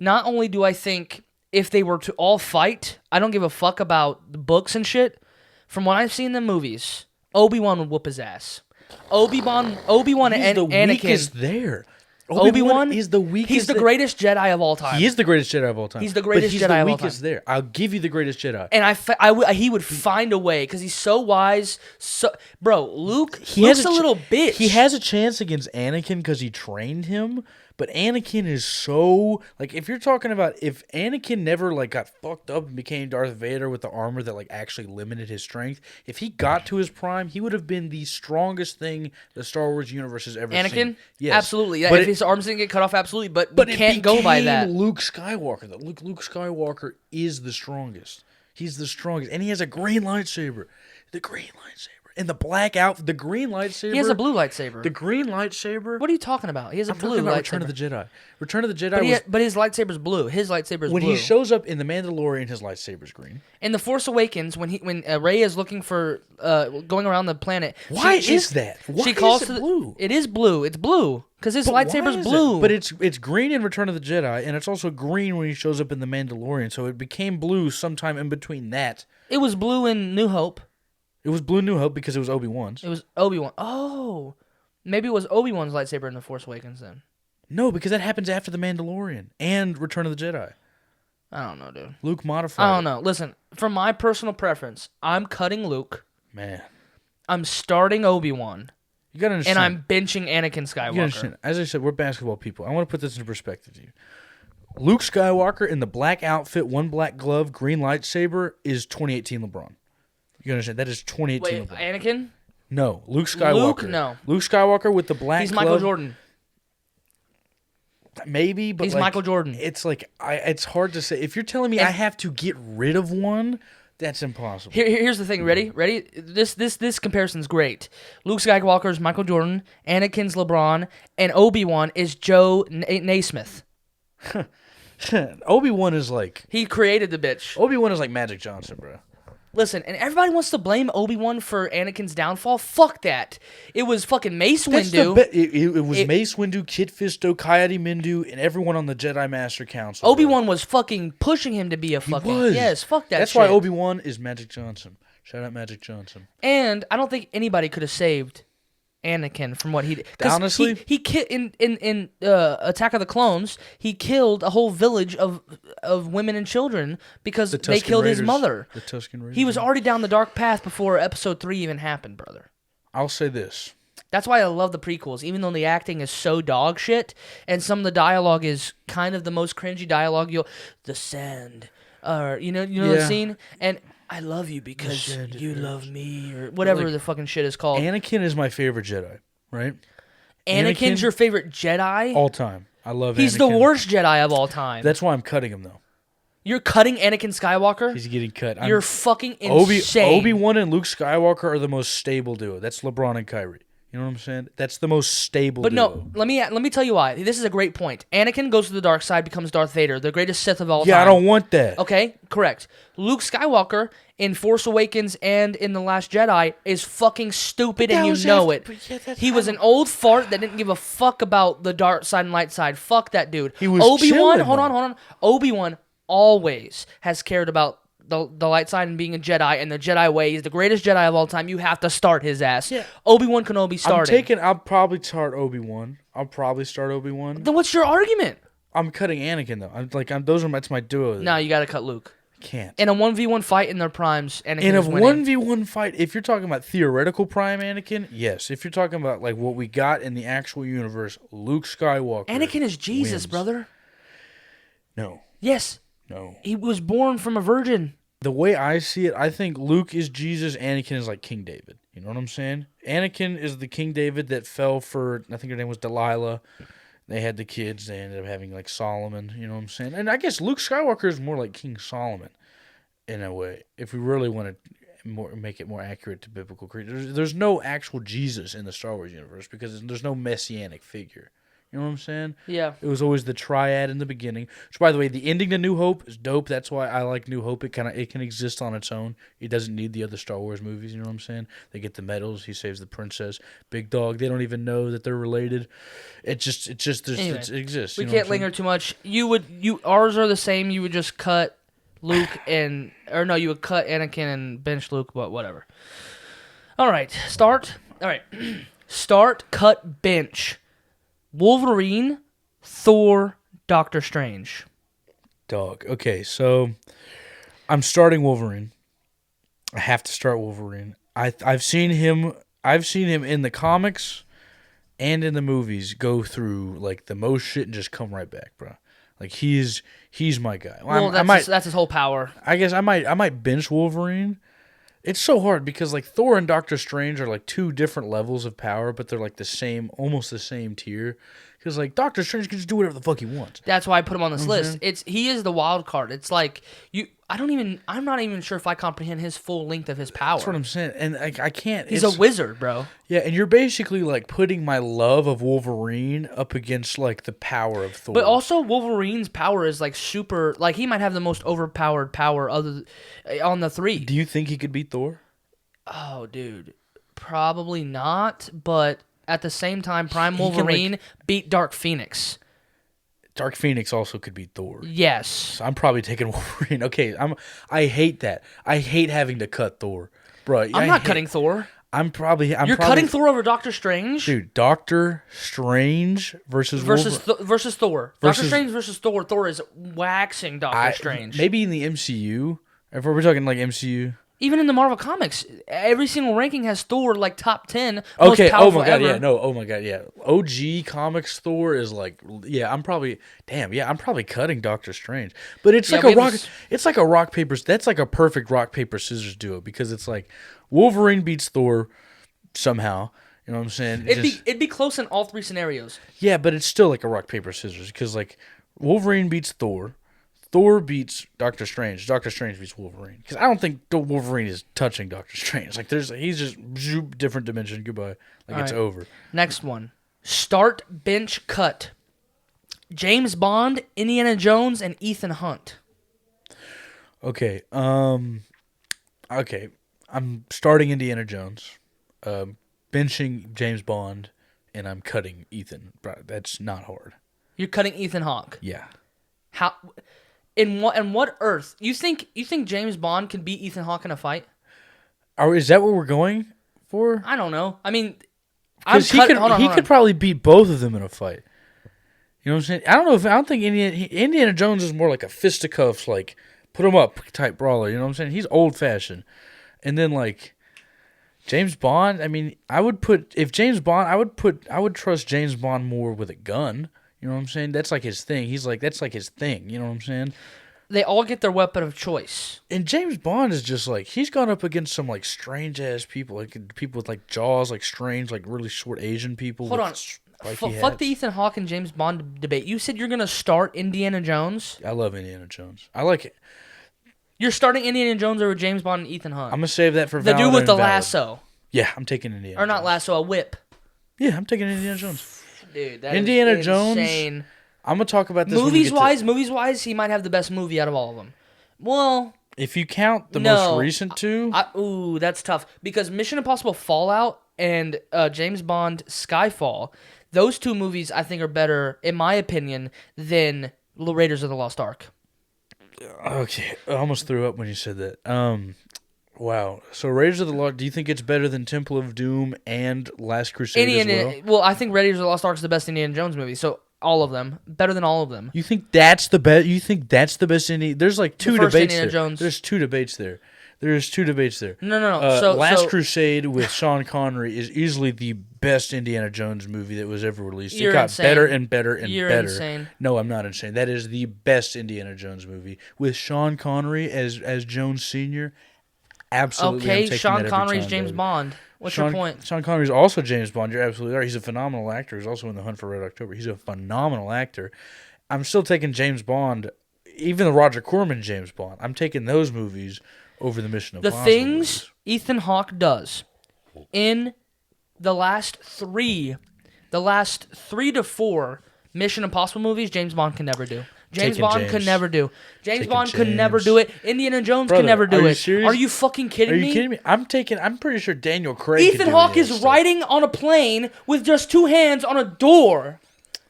Not only do I think if they were to all fight, I don't give a fuck about the books and shit. From what I've seen in the movies, Obi-Wan would whoop his ass. Obi-Wan
He's
and
the
Anakin.
weakest there.
Obi-Wan
is the weakest.
He's the greatest Jedi of all time.
He is the greatest Jedi of all time.
He's the greatest
but he's
Jedi
the
of all
weakest
time.
there. I'll give you the greatest Jedi.
And he would find a way because he's so wise. So, bro, Luke's a little bitch.
He has a chance against Anakin because he trained him. But Anakin is so like if you're talking about if Anakin never like got fucked up and became Darth Vader with the armor that like actually limited his strength, if he got to his prime, he would have been the strongest thing the Star Wars universe has ever seen.
Anakin?
Yes.
Absolutely. Yeah,
But
if his arms didn't get cut off, absolutely. But
But
we
it
can't go by that.
became Luke Skywalker. Luke Skywalker is the strongest. He's the strongest, and he has a green lightsaber. The green lightsaber and the black outfit. The green lightsaber.
He has a blue lightsaber.
The green lightsaber.
What are you talking about? He has a
I'm
blue
talking about
lightsaber.
Return of the Jedi. Return of the Jedi
But his lightsaber's blue. His lightsaber's
when
blue.
he shows up in the Mandalorian, his lightsaber's green.
In The Force Awakens, when Rey is looking for going around the planet.
Why is that? Why
she calls
is it
to
blue?
It is blue. It's blue because his
But why
lightsaber's
is it?
blue.
But it's green in Return of the Jedi, and it's also green when he shows up in the Mandalorian. So it became blue sometime in between that.
It was blue in New Hope.
It was blue in New Hope because it was Obi-Wan's.
It was Obi-Wan. Oh, maybe it was Obi-Wan's lightsaber in The Force Awakens then.
No, because that happens after the Mandalorian and Return of the Jedi.
I don't know, dude.
Luke modified.
I don't know. Listen, from my personal preference, I'm cutting Luke.
Man,
I'm starting Obi-Wan.
you gotta understand.
And I'm benching Anakin
You gotta
Skywalker.
understand. As I said, we're basketball people. I want to put this into perspective to you. Luke Skywalker in the black outfit, one black glove, green lightsaber is 2018 LeBron. You understand? That is 2018
Wait,
LeBron.
Anakin?
No, Luke Skywalker.
Luke? No.
Luke Skywalker with the black
He's
glove.
Michael Jordan.
Maybe, but
He's
like,
Michael Jordan.
It's like it's hard to say. If you're telling me I have to get rid of one, that's impossible.
Here's the thing. Ready? This comparison's great. Luke Skywalker is Michael Jordan. Anakin's LeBron. And Obi-Wan is Joe Naismith.
Obi-Wan is like
He created the bitch.
Obi-Wan is like Magic Johnson, bro.
Listen, and everybody wants to blame Obi-Wan for Anakin's downfall. Fuck that. It was fucking Mace Windu.
It was Mace Windu, Kit Fisto, Coyote Mindu, and everyone on the Jedi Master Council.
Obi-Wan was fucking pushing him to be a fucking...
was.
Yes, fuck that
That's
shit.
why Obi-Wan is Magic Johnson. Shout out Magic Johnson.
And I don't think anybody could have saved Anakin from what he did. 'Cause
Honestly?
he in Attack of the Clones, he killed a whole village of women and children because
The
they
Tusken
killed his
Raiders-
mother.
The Tusken Raiders.
He was already down the dark path before Episode 3 even happened, brother.
I'll say this.
That's why I love the prequels, even though the acting is so dog shit, and some of the dialogue is kind of the most cringy dialogue. The sand, or you know the
Yeah.
scene, and I love you because
sand
you
is-
love me, or whatever
Like,
the fucking shit is called.
Anakin is my favorite Jedi, right?
Anakin's
Anakin-
your favorite Jedi?
All time. I love
He's
Anakin.
the worst Jedi of all time.
That's why I'm cutting him, though.
You're cutting Anakin Skywalker?
He's getting cut.
You're fucking insane.
Obi-Wan and Luke Skywalker are the most stable duo. That's LeBron and Kyrie. You know what I'm saying? That's the most stable
But
duo.
no, let me tell you why. This is a great point. Anakin goes to the dark side, becomes Darth Vader, the greatest Sith of all time.
Yeah, I don't want that.
Okay, correct. Luke Skywalker in Force Awakens and in The Last Jedi is fucking stupid,
But
and
that
you
was
know
after-
it.
but yeah, that's
He was
how-
an old fart that didn't give a fuck about the dark side and light side. Fuck that dude.
He was
Obi-Wan,
chilling,
hold
though.
on. Obi-Wan always has cared about the light side and being a Jedi, and the Jedi way. He's the greatest Jedi of all time. You have to start his ass.
Yeah.
Obi-Wan Kenobi started.
I'll probably start Obi-Wan.
Then what's your argument?
I'm cutting Anakin, though. That's my duo.
No, you got to cut Luke.
Can't.
In a 1v1 fight in their primes, Anakin
In a
is winning.
1v1 fight, if you're talking about theoretical prime Anakin, yes. If you're talking about like what we got in the actual universe, Luke Skywalker.
Anakin is Jesus,
wins.
brother.
No.
Yes.
No.
He was born from a virgin.
The way I see it, I think Luke is Jesus. Anakin is like King David. You know what I'm saying? Anakin is the King David that fell for, I think her name was Delilah. They had the kids. They ended up having like Solomon. You know what I'm saying? And I guess Luke Skywalker is more like King Solomon in a way. If we really want to make it more accurate to biblical creatures, there's no actual Jesus in the Star Wars universe because there's no messianic figure. You know what I'm saying?
Yeah.
It was always the triad in the beginning. Which, by the way, the ending to New Hope is dope. That's why I like New Hope. It can exist on its own. It doesn't need the other Star Wars movies. You know what I'm saying? They get the medals. He saves the princess. Big Dog. They don't even know that they're related. It exists.
We can't linger too much. Ours are the same. You would just cut Luke you would cut Anakin and bench Luke, but whatever. All right, start, cut, bench. Wolverine, Thor, Doctor Strange.
Dog. Okay, so I'm starting Wolverine. I have to start Wolverine. I've seen him in the comics and in the movies go through like the most shit and just come right back, bro. Like he's my guy.
Well, that's his whole power.
I guess I might bench Wolverine. It's so hard because like Thor and Doctor Strange are like two different levels of power, but they're like almost the same tier. Because like Doctor Strange can just do whatever the fuck he wants.
That's why I put him on this list. He is the wild card. It's like I'm not even sure if I comprehend his full length of his power.
That's what I'm saying, and I can't.
He's a wizard, bro.
Yeah, and you're basically like putting my love of Wolverine up against like the power of Thor.
But also Wolverine's power is like super. Like he might have the most overpowered power on the three.
Do you think he could beat Thor?
Oh, dude, probably not. But at the same time, Prime Wolverine beat Dark Phoenix.
Dark Phoenix also could beat Thor.
Yes.
So I'm probably taking Wolverine. Okay, I hate that. I hate having to cut Thor. Bro,
I'm not cutting Thor.
You're
cutting Thor over Doctor Strange?
Dude, Doctor Strange versus
Thor.
Versus,
Doctor Strange versus Thor. Thor is waxing Doctor Strange.
Maybe in the MCU. If we're talking like MCU.
Even in the Marvel comics, every single ranking has Thor like top 10.
Okay.
Most powerful
God.
ever.
Yeah. No. Oh my God. Yeah. OG comics Thor is like. Yeah. I'm probably cutting Doctor Strange. But it's like a rock. It's like a rock paper. That's like a perfect rock paper scissors duo because it's like Wolverine beats Thor somehow. You know what I'm saying?
It'd be close in all three scenarios.
Yeah, but it's still like a rock paper scissors because like Wolverine beats Thor. Thor beats Doctor Strange. Doctor Strange beats Wolverine. Because I don't think Wolverine is touching Doctor Strange. Like he's just zoop, different dimension. Goodbye. Like it's over.
Next one. Start, bench, cut. James Bond, Indiana Jones, and Ethan Hunt.
Okay. Okay. I'm starting Indiana Jones. Benching James Bond, and I'm cutting Ethan. That's not hard.
You're cutting Ethan Hawke.
Yeah.
How? In what earth? You think James Bond can beat Ethan Hawke in a fight?
Or is that what we're going for?
I don't know. I mean,
he could probably beat both of them in a fight. You know what I'm saying? I don't think Indiana Jones is more like a fisticuffs, like put him up type brawler. You know what I'm saying? He's old fashioned, and then like James Bond. I mean, I would trust James Bond more with a gun. You know what I'm saying? That's like his thing. That's like his thing. You know what I'm saying?
They all get their weapon of choice.
And James Bond is just like, he's gone up against some like strange ass people, like people with like jaws, like strange, like really short Asian people.
Hold on. Fuck the Ethan Hawke and James Bond debate. You said you're going to start Indiana Jones?
I love Indiana Jones. I like it.
You're starting Indiana Jones over James Bond and Ethan Hunt.
I'm going to save that for
the dude with the lasso.
Yeah, I'm taking Indiana
Or not
Jones.
Lasso, a whip.
Yeah, I'm taking Indiana Jones.
Dude, that
Indiana
is
Jones.
Insane.
I'm gonna talk about this.
Movies wise, he might have the best movie out of all of them. Well,
if you count the most recent two,
that's tough because Mission Impossible Fallout and James Bond Skyfall, those two movies I think are better, in my opinion, than Raiders of the Lost Ark.
Okay, I almost threw up when you said that. Wow. So Raiders of the Lost, do you think it's better than Temple of Doom and Last Crusade as well?
Well, I think Raiders of the Lost Ark is the best Indiana Jones movie. So all of them, better than all of them.
You think that's the best? You think that's the best Indiana? There's like two debates
Indiana
there.
Jones.
There's two debates there. There's two debates there.
No.
Last Crusade with Sean Connery is easily the best Indiana Jones movie that was ever released.
You're
it got
insane.
better and better and
You're
better.
insane.
No, I'm not insane. That is the best Indiana Jones movie with Sean Connery as Jones Sr. Absolutely. I'm
Okay,
taking
Sean
that every
Connery's
time,
James
baby.
Bond. What's your point?
Sean Connery's also James Bond. You're absolutely right. He's a phenomenal actor. He's also in The Hunt for Red October. He's a phenomenal actor. I'm still taking James Bond, even the Roger Corman James Bond. I'm taking those movies over the Mission Impossible.
The things
movies.
Ethan Hawke does in the last three to four Mission Impossible movies, James Bond can never do. James Bond could never do. James Bond could never do it. Indiana Jones could never do it.
Serious?
Are you fucking kidding me?
Are you kidding me? I'm pretty sure Daniel Craig.
Ethan Hawke is riding on a plane with just two hands on a door.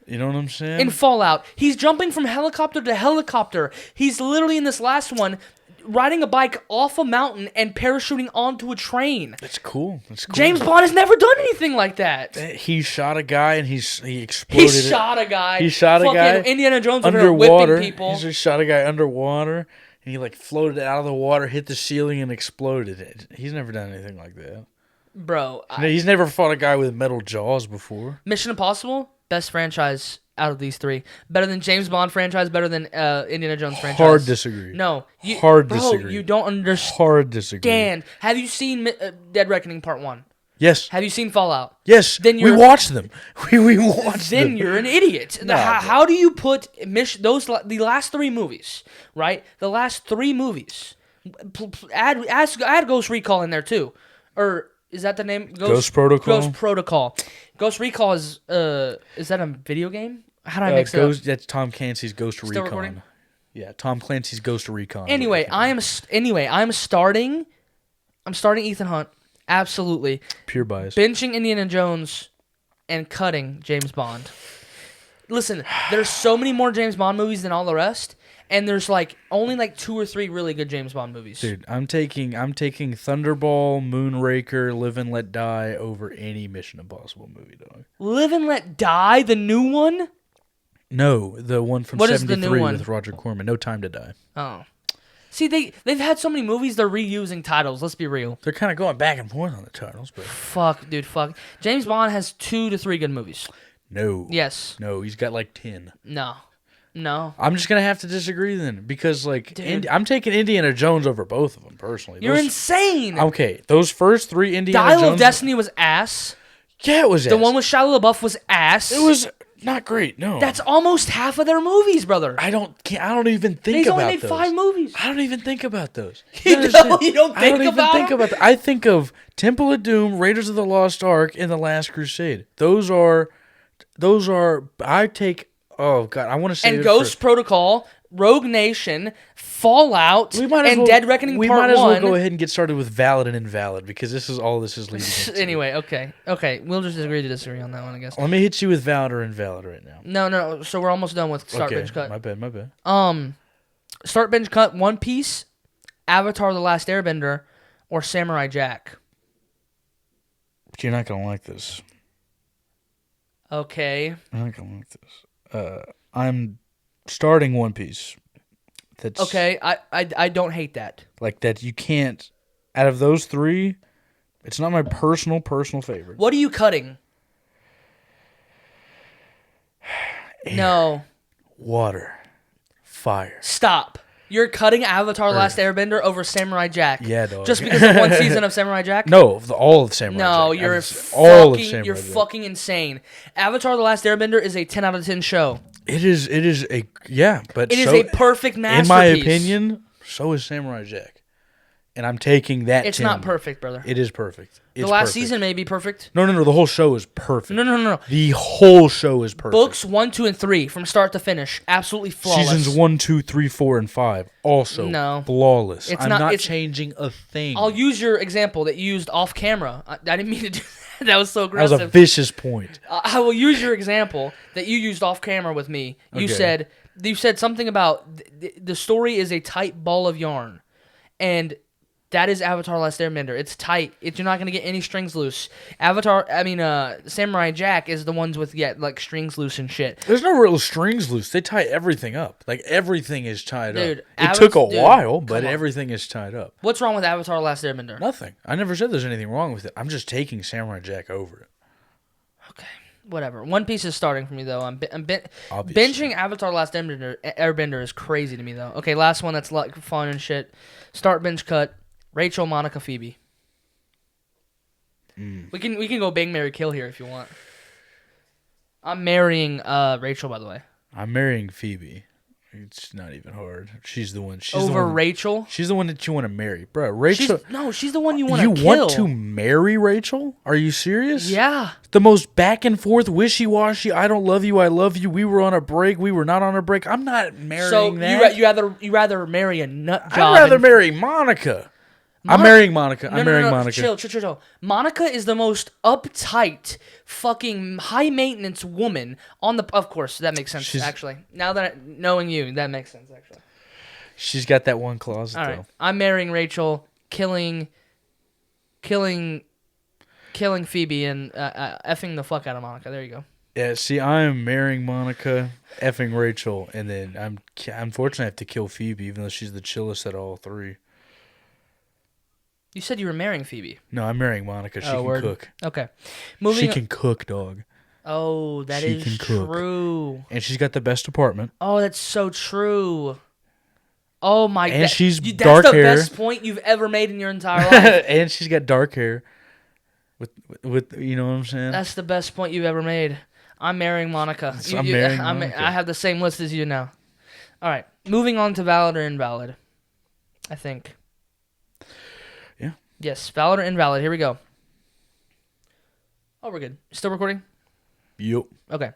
You know what I'm saying?
In Fallout, he's jumping from helicopter to helicopter. He's literally in this last one riding a bike off a mountain and parachuting onto a train.
That's cool. That's cool.
James Bond has never done anything like that.
He shot a guy and he exploded.
He shot a guy.
He shot a guy.
Indiana Jones
underwater.
Whipping people.
He just shot a guy underwater and he like floated out of the water, hit the ceiling, and exploded. He's never done anything like that,
bro.
He's never fought a guy with metal jaws before.
Mission Impossible, best franchise out of these three. Better than James Bond franchise, better than Indiana Jones franchise.
Hard disagree.
No.
Disagree.
You don't understand.
Hard disagree.
Have you seen Dead Reckoning Part 1?
Yes.
Have you seen Fallout?
Yes.
Then
we watched them. We watched them.
Then you're an idiot. How do you put the last three movies, right? The last three movies. Add Ghost Recall in there too. Or is that the name?
Ghost Protocol?
Ghost Protocol. Ghost Recall is that a video game? How did I mix it up?
That's Tom Clancy's Ghost
Still
Recon.
Recording?
Yeah, Tom Clancy's Ghost Recon.
Anyway, I'm starting Ethan Hunt. Absolutely.
Pure bias.
Benching Indiana Jones and cutting James Bond. Listen, there's so many more James Bond movies than all the rest, and there's only 2 or 3 really good James Bond movies.
Dude, I'm taking Thunderball, Moonraker, Live and Let Die over any Mission Impossible movie, dog.
Live and Let Die, the new one?
No, the one from
What is the
73
new one?
with Roger Corman. No Time to Die.
Oh. See, they've had so many movies, they're reusing titles. Let's be real.
They're kind of going back and forth on the titles, but
Fuck, dude, fuck. James Bond has 2 to 3 good movies.
no.
Yes.
No, he's got 10.
No.
I'm just going to have to disagree then because
Dude.
I'm taking Indiana Jones over both of them personally.
You're insane.
Okay, those first 3 Indiana
Dial
Jones.
of Destiny was ass.
Yeah, it was
The
ass.
one with Shia LaBeouf was ass.
It was not great. No.
That's almost half of their movies, brother.
I don't even think
They've
about
only made
those.
5 movies.
I don't even think about those.
You don't think
I don't even
about
think
them?
about that. I think of Temple of Doom, Raiders of the Lost Ark, and The Last Crusade. Those are. I take. Oh God, I want to say.
And Ghost Protocol, Rogue Nation, Fallout, Dead Reckoning Part 1.
We might as well go ahead and get started with valid and invalid because this is leading into.
Anyway, okay, we'll just agree to disagree on that one, I guess.
Let me hit you with valid or invalid right now.
No. So we're almost done with start bench cut.
My bad.
Start bench cut. One Piece, Avatar: The Last Airbender, or Samurai Jack.
But you're not gonna like this.
Okay.
I'm not gonna like this. I'm starting One Piece. That's
okay. I don't hate that.
Like that, you can't. Out of those 3, it's not my personal favorite.
What are you cutting?
Air,
no.
Water. Fire.
Stop. You're cutting Avatar: The Last Airbender over Samurai Jack.
Yeah, dog.
Just because of one season of Samurai Jack?
No, all of Samurai Jack.
You're
all of Samurai Jack.
fucking insane. Avatar: The Last Airbender is a 10 out of 10 show.
It is a but
it is a perfect masterpiece.
In my opinion, so is Samurai Jack. And I'm taking that.
It's not perfect, brother.
It is perfect.
The last season may be perfect.
No. The whole show is perfect.
No.
The whole show is perfect.
Books 1, 2, and 3 from start to finish, absolutely flawless.
Seasons 1, 2, 3, 4, and 5 also flawless. I'm not changing a thing.
I'll use your example that you used off camera. I didn't mean to do that. That was so aggressive.
That was a vicious point.
I will use your example that you used off camera with me. You said something about the story is a tight ball of yarn, and That is Avatar: Last Airbender. It's tight. You're not gonna get any strings loose. Samurai Jack is the ones with like strings loose and shit.
There's no real strings loose. They tie everything up. Like everything is tied
Dude,
up. It took a
dude,
while, but
come on.
everything is tied up.
What's wrong with Avatar: Last Airbender?
Nothing. I never said there's anything wrong with it. I'm just taking Samurai Jack over it.
Okay, whatever. One Piece is starting for me though.
Obviously.
Binging Avatar: Last Airbender is crazy to me though. Okay, last one that's like fun and shit. Start binge cut. Rachel, Monica, Phoebe. We can go bang, marry, kill here if you want. I'm marrying Rachel, by the way.
I'm marrying Phoebe. It's not even hard. She's the one.
Rachel?
She's the one that you want to marry. Bro, Rachel.
She's the one you want to kill.
You want to marry Rachel? Are you serious?
Yeah.
The most back and forth, wishy-washy, I don't love you, I love you, we were on a break, we were not on a break. I'm not marrying that.
So you rather marry a nut job?
I'd rather marry Monica. I'm marrying Monica. I'm marrying Monica.
Chill. Monica is the most uptight, fucking high-maintenance woman on the... Of course, that makes sense, actually. Now that knowing you, that makes sense, actually.
She's got that one closet,
All
though.
right. I'm marrying Rachel, killing Phoebe, and effing the fuck out of Monica. There you go.
Yeah, see, I'm marrying Monica, effing Rachel, and then unfortunately I have to kill Phoebe, even though she's the chillest out of all three.
You said you were marrying Phoebe.
No, I'm marrying Monica. She can cook.
Okay.
She can cook, dog.
Oh, that is true.
And she's got the best apartment.
Oh, that's so true. Oh my god.
And she's dark
That's the
hair.
best point you've ever made in your entire life.
And she's got dark hair. With you know what I'm saying?
That's the best point you've ever made. I'm marrying Monica.
I'm marrying Monica.
I have the same list as you now. All right. Moving on to valid or invalid. I think.
Yeah.
Yes, valid or invalid. Here we go. Oh, we're good. Still recording?
Yep.
Okay.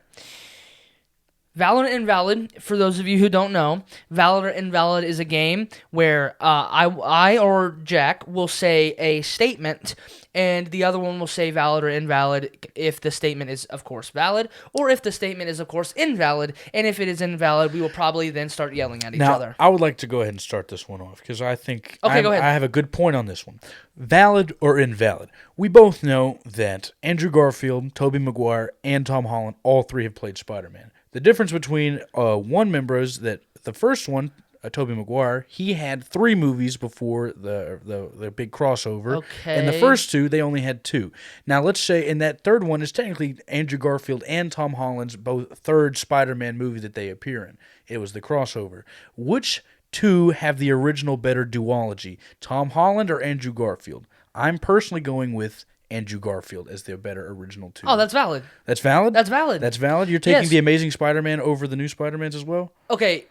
Valid or invalid, for those of you who don't know, valid or invalid is a game where I or Jack will say a statement, and the other one will say valid or invalid if the statement is, of course, valid, or if the statement is, of course, invalid. And if it is invalid, we will probably then start yelling at each other.
I would like to go ahead and start this one off because I think
go ahead.
I have a good point on this one. Valid or invalid? We both know that Andrew Garfield, Tobey Maguire, and Tom Holland, all three have played Spider-Man. The difference between one member is that the first one, Tobey Maguire, he had 3 movies before the big crossover.
Okay.
And the first 2, they only had 2. Now, let's say in that third one is technically Andrew Garfield and Tom Holland's both third Spider-Man movie that they appear in. It was the crossover. Which 2 have the original better duology, Tom Holland or Andrew Garfield? I'm personally going with Andrew Garfield as the better original 2.
Oh, that's valid.
That's valid?
That's valid.
That's valid? You're taking
Yes.
the Amazing Spider-Man over the new Spider-Mans as well?
Okay,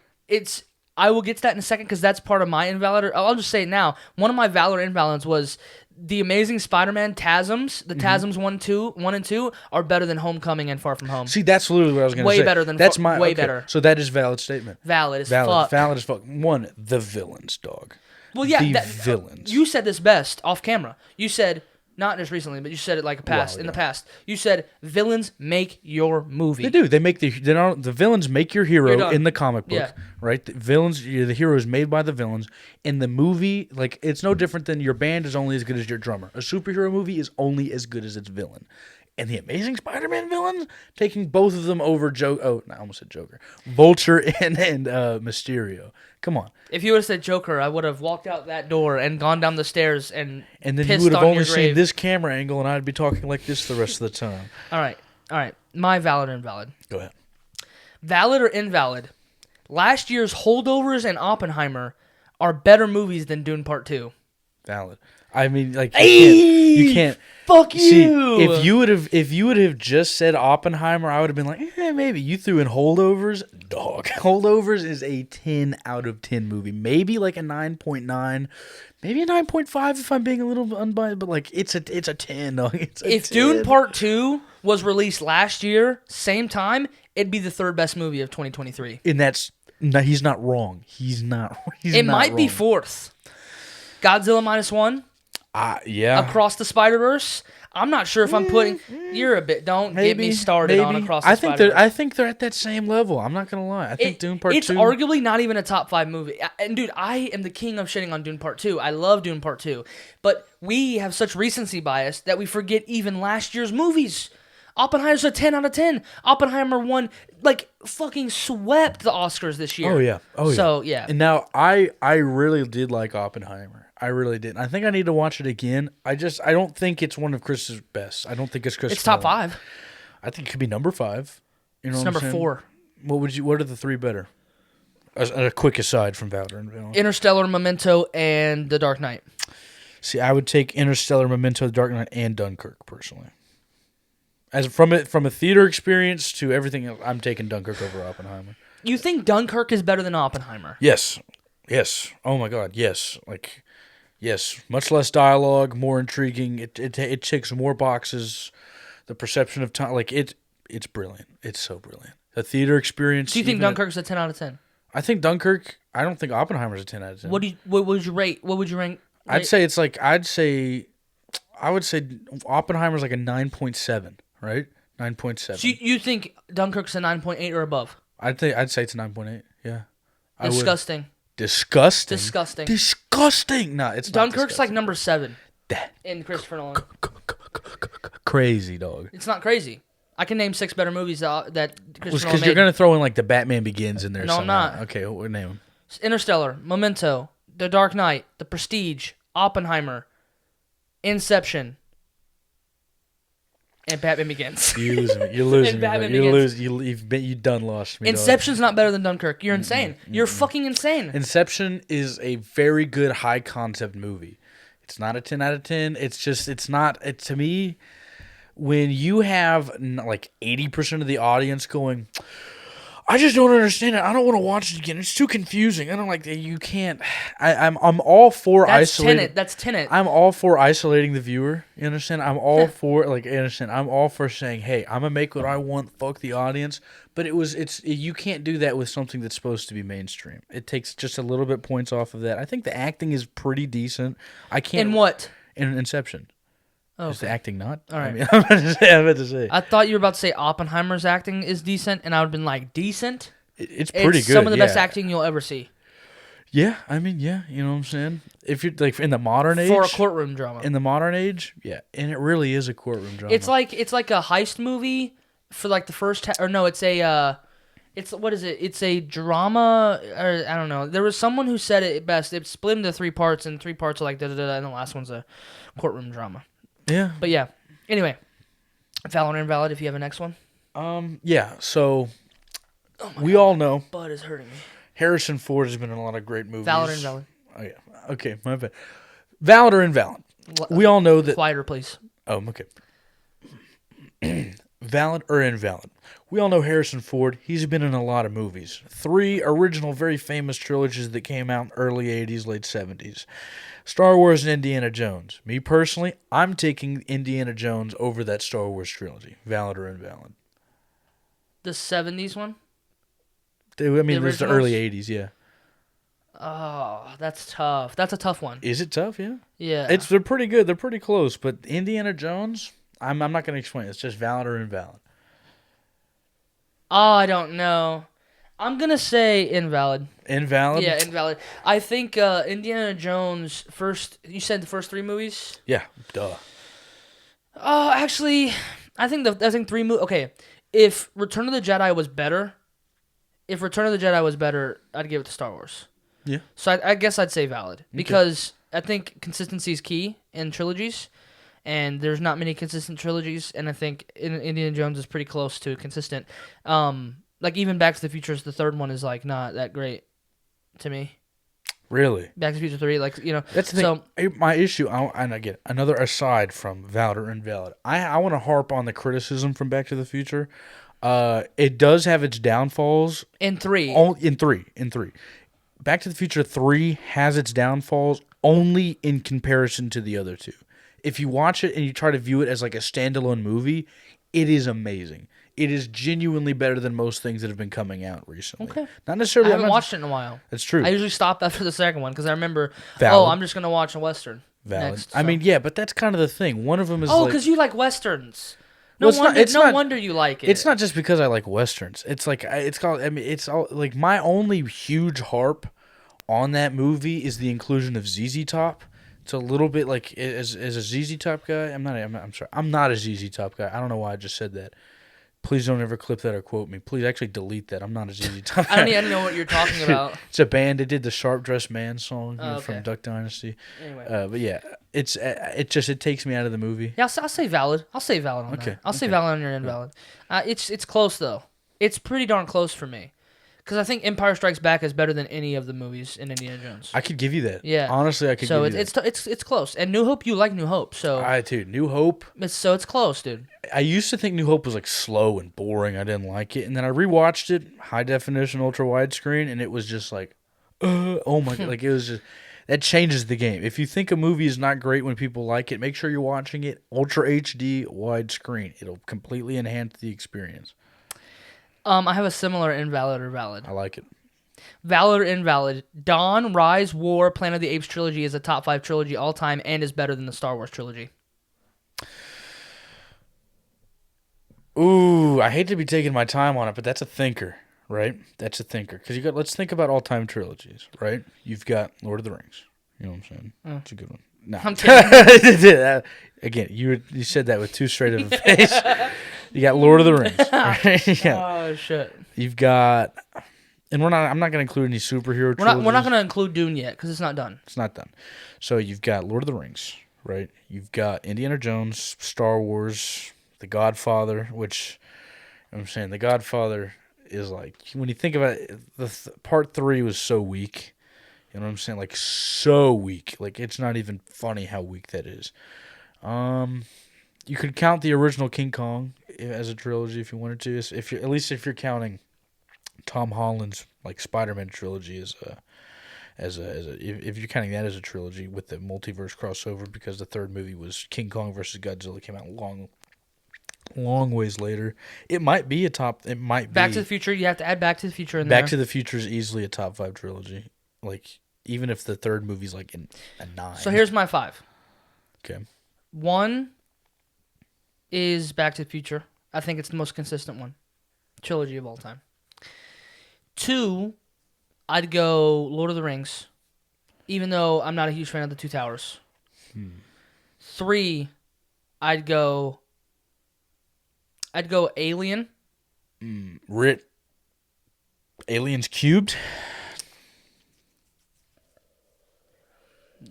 I will get to that in a second because that's part of my invalid. I'll just say it now. One of my valid or invalids was the Amazing Spider-Man TASMs. The TASMs 1 and 2 are better than Homecoming and Far From Home.
See, that's literally what I was going to say.
Way better than better.
So that is valid statement.
Valid as fuck.
Valid as fuck. One, the villains, dog.
Well, yeah,
the villains.
You said this best off camera. You said, not just recently, but you said it like in the past. You said villains make your movie.
They do. They make the villains make your hero in the comic book,
Yeah.
right? The hero is made by the villains. In the movie, like it's no different than your band is only as good as your drummer. A superhero movie is only as good as its villain. And the Amazing Spider-Man villains, taking both of them over I almost said Joker. Vulture and Mysterio. Come on.
If you would have said Joker, I would have walked out that door and gone down the stairs and
then
pissed
you would have
on
only
your
seen
grave.
this camera angle, and I'd be talking like this the rest of the time.
All right. My valid or invalid.
Go ahead.
Valid or invalid? Last year's Holdovers and Oppenheimer are better movies than Dune Part 2.
Valid. I mean, like
You
can't.
Fuck
See,
you.
if you would have just said Oppenheimer, I would have been like, maybe. You threw in Holdovers, dog. Holdovers is a 10 out of 10 movie. Maybe like a 9.9, maybe a 9.5 if I'm being a little unbiased, but like it's a 10, dog.
If Dune Part 2 was released last year, same time, it'd be the third best movie of 2023.
And he's not wrong. He's not.
It might be
wrong.
fourth. Godzilla -1.
Yeah.
Across the Spider-Verse. I'm not sure if I'm putting. You're a bit. Don't get me started on Across the Spider-Verse.
I think they're at that same level. I'm not gonna lie. I think Dune Part 2.
It's arguably not even a top 5 movie. And dude, I am the king of shitting on Dune Part 2. I love Dune Part 2, but we have such recency bias that we forget even last year's movies. Oppenheimer's a 10 out of 10. Oppenheimer won, fucking swept the Oscars this year.
Oh yeah.
So yeah.
And now I really did like Oppenheimer. I really did. I think I need to watch it again. I don't think it's one of Chris's best. I don't think it's Chris.
It's top 5.
I think it could be number 5. You know,
It's number 4.
What are the 3 better? A quick aside from Valor and Valor.
Interstellar, Memento, and The Dark Knight.
See, I would take Interstellar, Memento, The Dark Knight, and Dunkirk personally. As from a theater experience to everything else, I'm taking Dunkirk over Oppenheimer.
You think Dunkirk is better than Oppenheimer?
Yes. Oh my God. Yes. Yes. Much less dialogue, more intriguing. It ticks more boxes. The perception of time, it's brilliant. It's so brilliant. The theater experience.
Do you think Dunkirk's a 10 out of 10?
I think Dunkirk. I don't think Oppenheimer's a 10 out of 10.
What would you rate? What would you rank?
I would say Oppenheimer's like a 9.7, right? 9.7.
So you think Dunkirk's a 9.8 or above?
I'd say it's a 9.8. Yeah.
Disgusting.
Disgusting. No, it's not.
Dunkirk's like number 7 in Christopher Nolan.
Crazy, dog.
It's not crazy. I can name 6 better movies that Christopher Nolan
Because
made.
you're gonna throw in like the Batman Begins in there.
No, I'm
somehow.
not.
Okay, what name them?
Interstellar, Memento, The Dark Knight, The Prestige, Oppenheimer, Inception, and Batman Begins.
You're losing me.
Batman
You're
Begins.
losing. You done lost me.
Inception's not better than Dunkirk. You're insane. You're fucking insane.
Inception is a very good high concept movie. It's not a 10 out of 10. It's not. To me, when you have like 80% of the audience going, I just don't understand it. I don't want to watch it again. It's too confusing. I don't like that. You can't. I'm all for isolating.
That's Tenet.
I'm all for isolating the viewer. You understand? I'm all for I'm all for saying, hey, I'm gonna make what I want. Fuck the audience. But you can't do that with something that's supposed to be mainstream. It takes just a little bit points off of that. I think the acting is pretty decent. I can't.
In what?
In Inception.
Oh,
Is the acting not?
All right.
I mean, I'm about to say.
I thought you were about to say Oppenheimer's acting is decent, and I would have been like, decent?
It's pretty good.
Some of the best acting you'll ever see.
Yeah, I mean, yeah, you know what I'm saying? If you're like in the modern age.
For a courtroom drama.
In the modern age, yeah. And it really is a courtroom drama.
It's like a heist movie for like the first it's a what is it? It's a drama, or I don't know. There was someone who said it best. It split into 3 parts, and 3 parts are like da-da-da, and the last one's a courtroom drama.
Yeah.
But yeah. Anyway, valid or invalid if you have a next one.
Yeah, so we all know
Butt is hurting me.
Harrison Ford has been in a lot of great movies.
Valid or invalid?
Oh yeah. Okay, my bad. Valid or invalid? We all know that.
Quieter, please.
Oh, okay. Valid or invalid? We all know Harrison Ford. He's been in a lot of movies. 3 original, very famous trilogies that came out in early 80s, late 70s. Star Wars and Indiana Jones. Me personally, I'm taking Indiana Jones over that Star Wars trilogy. Valid or invalid?
The 70s one?
I mean, it's the
originals?
early 80s, yeah.
Oh, that's tough. That's a tough one.
Is it tough? Yeah.
Yeah.
They're pretty good. They're pretty close. But Indiana Jones, I'm not going to explain. It's just valid or invalid.
Oh, I don't know. I'm going to say invalid.
Invalid?
Yeah, invalid. I think Indiana Jones you said the first 3 movies?
Yeah, duh.
Oh, actually, I think 3 movies. Okay, if Return of the Jedi was better, I'd give it to Star Wars.
Yeah.
So I guess I'd say valid because I think consistency is key in trilogies, and there's not many consistent trilogies, and I think Indiana Jones is pretty close to consistent. Like even Back to the Future, the 3rd one is like not that great to me.
Really?
Back to the Future 3,
That's the thing. My issue, and again, another aside from valid or invalid, I want to harp on the criticism from Back to the Future. It does have its downfalls.
In 3.
In three. Back to the Future 3 has its downfalls only in comparison to the other 2. If you watch it and you try to view it as like a standalone movie, it is amazing. It is genuinely better than most things that have been coming out recently.
Okay.
Not necessarily.
I haven't watched it in a while.
That's true.
I usually stop after the second one because I remember,
Valid.
I'm just going to watch a Western.
Valid.
next.
I mean, yeah, but that's kind of the thing. One of them is
because you like westerns. No
Well,
wonder you like it.
It's not just because I like westerns. It's like it's called. I mean, it's all like my only huge harp on that movie is the inclusion of ZZ Top. It's a little bit like as a ZZ Top guy. I'm sorry. I'm not a ZZ Top guy. I don't know why I just said that. Please don't ever clip that or quote me. Please actually delete that. I'm not a ZZ Top guy.
I don't even know what you're talking about.
It's a band that did the Sharp Dressed Man song
Okay.
from Duck Dynasty.
Anyway.
But yeah, it takes me out of the movie.
Yeah, I'll say valid. I'll say valid on that. I'll say valid on your invalid. It's close though. It's pretty darn close for me, because I think Empire Strikes Back is better than any of the movies in Indiana Jones.
I could give you that.
Yeah,
honestly, I could.
So
give you that.
it's close. And New Hope, you like New Hope, so
New Hope.
It's close, dude.
I used to think New Hope was like slow and boring. I didn't like it, and then I rewatched it, high definition, ultra widescreen, and it was just like, oh my god! Like it was just that changes the game. If you think a movie is not great when people like it, make sure you're watching it ultra HD widescreen. It'll completely enhance the experience.
I have a similar invalid or valid.
I like it.
Valid or invalid? Dawn, Rise, War, Planet of the Apes trilogy is a top 5 trilogy all time and is better than the Star Wars trilogy.
Ooh, I hate to be taking my time on it, but that's a thinker, right? That's a thinker. Because let's think about all-time trilogies, right? You've got Lord of the Rings. You know what I'm saying? That's a good one. No.
I'm kidding.
Again, you said that with too straight of a face. You got Lord of the Rings. Right?
Oh, shit.
You've got... And I'm not going to include any superhero trilogies.
We're not going to include Dune yet, because it's not done.
It's not done. So you've got Lord of the Rings, right? You've got Indiana Jones, Star Wars... The Godfather, which I'm saying, The Godfather is like, when you think about it, part 3 was so weak. You know what I'm saying? Like, so weak. Like, it's not even funny how weak that is. You could count the original King Kong as a trilogy if you wanted to. At least if you're counting Tom Holland's like Spider-Man trilogy if you're counting that as a trilogy with the multiverse crossover, because the third movie was King Kong versus Godzilla, came out long ways later. It might be a top. It might be
Back to the Future. You have to add Back to the Future in there.
Back to the Future is easily a top 5 trilogy. Like, even if the third movie's like a 9.
So here's my 5.
Okay.
1 is Back to the Future. I think it's the most consistent one. Trilogy of all time. 2, I'd go Lord of the Rings, even though I'm not a huge fan of the Two Towers. 3, I'd go Alien.
Aliens Cubed.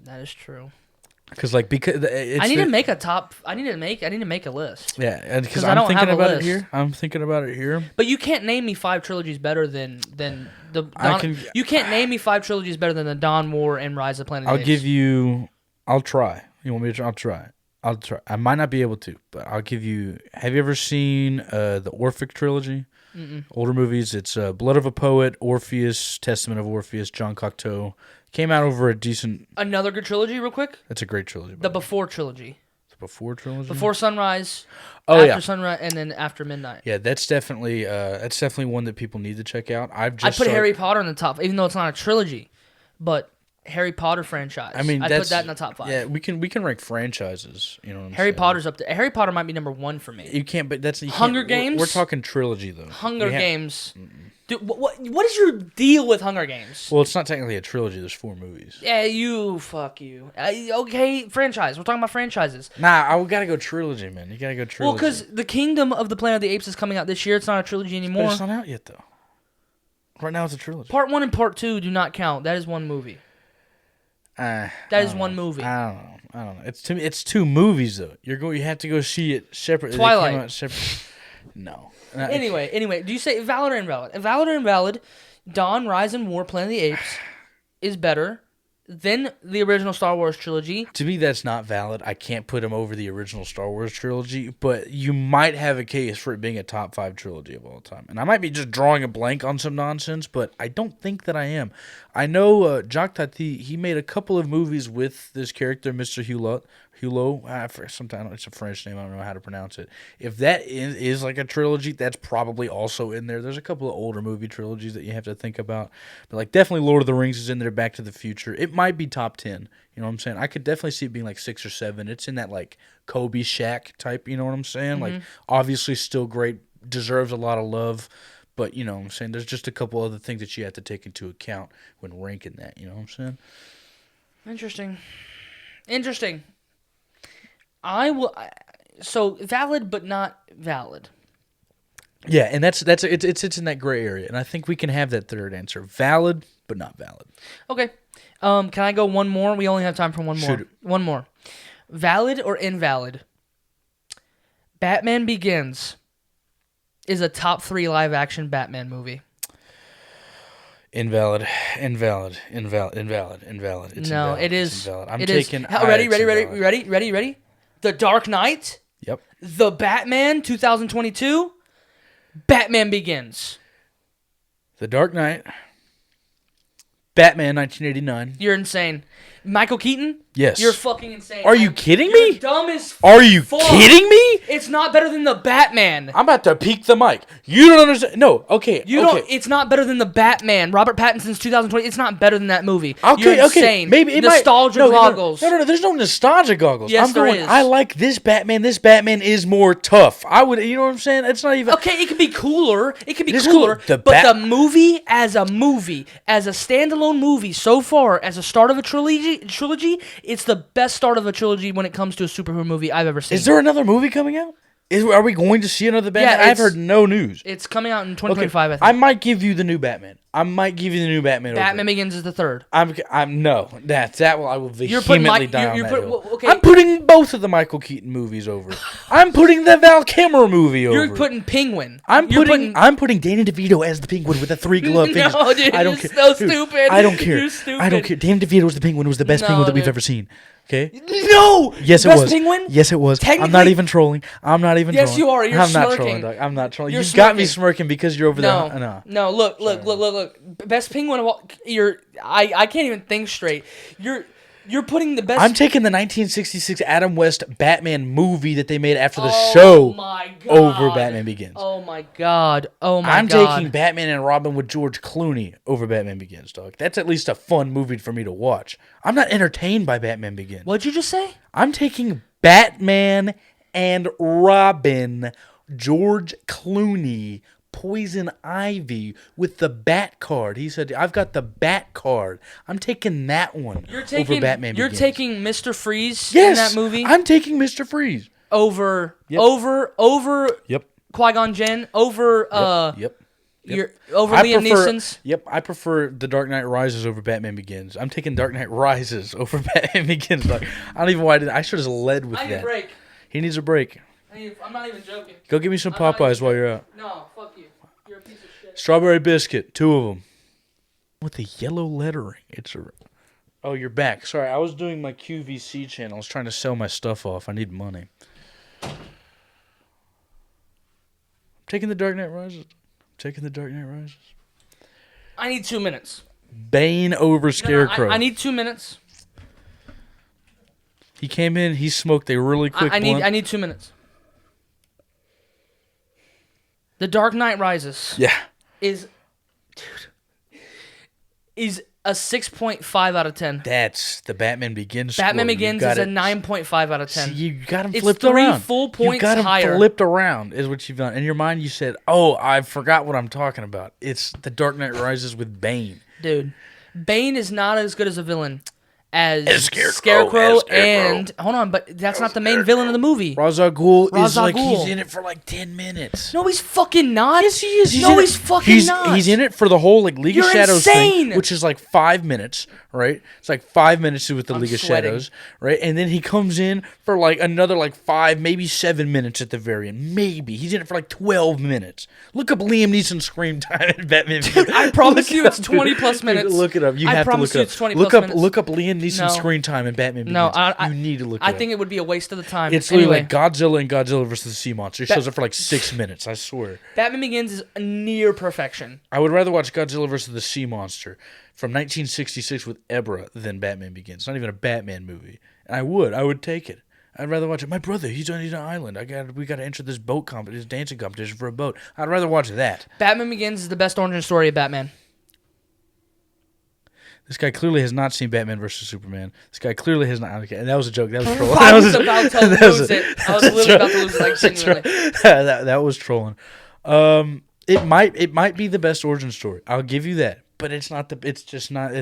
That is true.
Because I need
to make a top. I need to make a list.
Yeah, and because
I
I'm
don't
thinking
have a
about it
list.
here. I'm thinking about it here.
But you can't name me 5 trilogies better than you can't name me 5 trilogies better than the Dawn War and Rise of the Planet of the Apes.
I'll try. You want me to? I'll try. I might not be able to, but I'll give you. Have you ever seen the Orphic trilogy?
Mm-mm.
Older movies. It's Blood of a Poet, Orpheus, Testament of Orpheus, John Cocteau. Came out over a decent.
Another good trilogy, real quick.
That's a great trilogy.
The Before trilogy.
The Before trilogy.
Before Sunrise. After Sunrise, and then After Midnight.
Yeah, that's definitely one that people need to check out. I put
Harry Potter in the top, even though it's not a trilogy, but Harry Potter franchise. I put that in the top 5.
Yeah, we can rank franchises. You know what I'm
Harry
saying?
Potter's up there. Harry Potter might be number 1 for me.
You can't, but that's
Hunger Games.
We're talking trilogy though.
Hunger Games. Dude, what is your deal with Hunger Games?
Well, it's not technically a trilogy. There's 4 movies.
Yeah, fuck you. Okay, franchise. We're talking about franchises.
Nah, I gotta go trilogy, man. You gotta go trilogy.
Well, because the Kingdom of the Planet of the Apes is coming out this year. It's not a trilogy anymore.
But it's not out yet though. Right now, it's a trilogy.
Part 1 and Part 2 do not count. That is one movie. That is one movie.
I don't know. It's 2 movies though. You have to go see it separately.
Twilight.
They came out separate. No.
Anyway, do you say valid or invalid? Valid or invalid? Dawn, Rise, and War, Planet of the Apes is better than the original Star Wars trilogy.
To me, that's not valid. I can't put him over the original Star Wars trilogy, but you might have a case for it being a top 5 trilogy of all time. And I might be just drawing a blank on some nonsense, but I don't think that I am. I know Jacques Tati, he made a couple of movies with this character, Mr. Sometimes it's a French name. I don't know how to pronounce it. If that is like a trilogy, that's probably also in there. There's a couple of older movie trilogies that you have to think about. But like definitely Lord of the Rings is in there, Back to the Future. It might be top 10. You know what I'm saying? I could definitely see it being like 6 or 7. It's in that like Kobe Shaq type, you know what I'm saying?
Mm-hmm.
Like obviously still great, deserves a lot of love. But you know what I'm saying? There's just a couple other things that you have to take into account when ranking that. You know what I'm saying?
Interesting. So valid but not valid.
Yeah, and it's in that gray area, and I think we can have that third answer: valid but not valid.
Okay. Can I go one more? We only have time for one more.
Shoot.
One more. Valid or invalid? Batman Begins is a top 3 live action Batman movie.
Invalid. It's
No,
invalid.
it is.
It's invalid. I'm
it
taking.
Is. Ready? The Dark Knight.
Yep.
The Batman 2022. Batman Begins.
The Dark Knight. Batman 1989.
You're insane. Michael Keaton?
Yes.
You're fucking insane.
Are you kidding
You're
me?
dumb as
Are you
fuck.
kidding me?
It's not better than the Batman.
I'm about to peek the mic. You don't understand. No, okay.
It's not better than the Batman. Robert Pattinson's 2020. It's not better than that movie.
Okay,
You're insane.
Maybe it
nostalgia goggles.
No. There's no nostalgia goggles.
Yes, there is.
I like this Batman. This Batman is more tough. You know what I'm saying? It's not even.
Okay, it could be cooler. It could be
It's
cooler.
cool.
But the movie, as a standalone movie, so far as a start of a trilogy, it's the best start of a trilogy when it comes to a superhero movie I've ever seen.
Is there another movie coming out? Are we going to see another Batman?
Yeah,
I've heard no news.
It's coming out in 2025, I think.
I might give you the new Batman.
Batman Begins is the third.
I'm no. That will I will
You're putting
vehemently die on that hill.
okay.
I'm putting both of the Michael Keaton movies over. I'm putting the Val Kilmer movie over.
You're putting Penguin.
I'm putting Danny DeVito as the Penguin with the 3 glove fingers.
No, dude,
I don't
you're
care.
so stupid.
I don't care.
You're stupid.
I don't care. Danny DeVito was the Penguin. It was the best
No,
Penguin that we've
dude.
ever seen. Okay.
No.
Yes, it
Best
was.
Penguin?
Yes, it was. I'm not
Technically-
even trolling.
Yes, you are. You're
I'm not
smirking.
trolling, dog. I'm not trolling.
You're
You got me
smirking.
smirking because you're over there.
No. Look. Best Penguin of all. I can't even think straight. You're putting the best.
I'm taking the 1966 Adam West Batman movie that they made after the
Oh
show
my God.
over Batman Begins.
Oh my God.
I'm taking Batman and Robin with George Clooney over Batman Begins, dog. That's at least a fun movie for me to watch. I'm not entertained by Batman Begins.
What'd you just say?
I'm taking Batman and Robin, George Clooney, Poison Ivy with the Bat card. He said, "I've got the Bat card. I'm taking that one over Batman
You're
Begins."
taking Mr. Freeze
yes,
in that movie
I'm taking Mr. Freeze
over
Yep.
Qui-Gon Jinn over
Yep.
over
I
Liam
prefer-
Neeson's.
Yep, I prefer The Dark Knight Rises over Batman Begins. I'm taking Dark Knight Rises over Batman Begins. Dog. I don't even know why I did. I should have led with
I need a
that.
break.
He needs a break.
I'm not even joking.
Go get me some
I'm not
Popeyes
even
while you're out.
No, fuck you. You're a piece of shit.
Strawberry biscuit, 2 of them. With the yellow lettering. Oh, you're back. Sorry, I was doing my QVC channel. I was trying to sell my stuff off. I need money. I'm taking The Dark Knight Rises.
I need 2 minutes.
Bane over Scarecrow.
I need 2 minutes.
He came in, he smoked a really quick
I
blunt.
need 2 minutes. The Dark Knight Rises
Yeah.
is a 6.5 out of 10.
That's the Batman Begins
Batman
score.
Begins is a 9.5 out of 10.
See, you got him
It's
flipped
3
around.
full points
you got him
higher.
flipped around is what you've done. In your mind, you said, "Oh, I forgot what I'm talking about. It's The Dark Knight Rises with Bane."
Dude, Bane is not as good as a villain as
Scarecrow.
and hold on, but that's not the main villain of the movie.
Ra's al Ghul is
Ra's al
like
Ghul.
he's in it for like 10 minutes.
No, he's fucking not.
Yes, he is.
No,
in
he's
it.
fucking not.
He's in it for the whole like League of
You're
Shadows
insane.
thing, which is like 5 minutes, right? It's like 5 minutes with the
I'm
League of
sweating.
Shadows, right? And then he comes in for like another like 5, maybe 7 minutes at the very end. Maybe he's in it for like 12 minutes. Look up Liam Neeson screen time in Batman.
Dude, I promise you it's 20 plus
Dude,
minutes.
look it up. You
I
have to
promise
look
you
it up.
it's 20
look
plus
up.
minutes.
Look up Liam Neeson
No.
screen time in Batman.
No,
Begins. You need to look it
I
up.
think it would be a waste of the time.
It's literally
anyway,
like Godzilla and Godzilla versus the Sea Monster. It shows up for like 6 minutes. I swear.
Batman Begins is near perfection.
I would rather watch Godzilla versus the Sea Monster from 1966 with Ebra than Batman Begins. It's not even a Batman movie. And I would take it. I'd rather watch it. My brother, he's on an island. We got to enter this this dancing competition for a boat. I'd rather watch that.
Batman Begins is the best origin story of Batman.
This guy clearly has not seen Batman versus Superman. This guy clearly has not. Okay, and that was a joke. That was trolling.
I was about to lose it. I was literally about to lose it. Like, genuinely.
that was trolling. It might be the best origin story. I'll give you that. But it's not it's not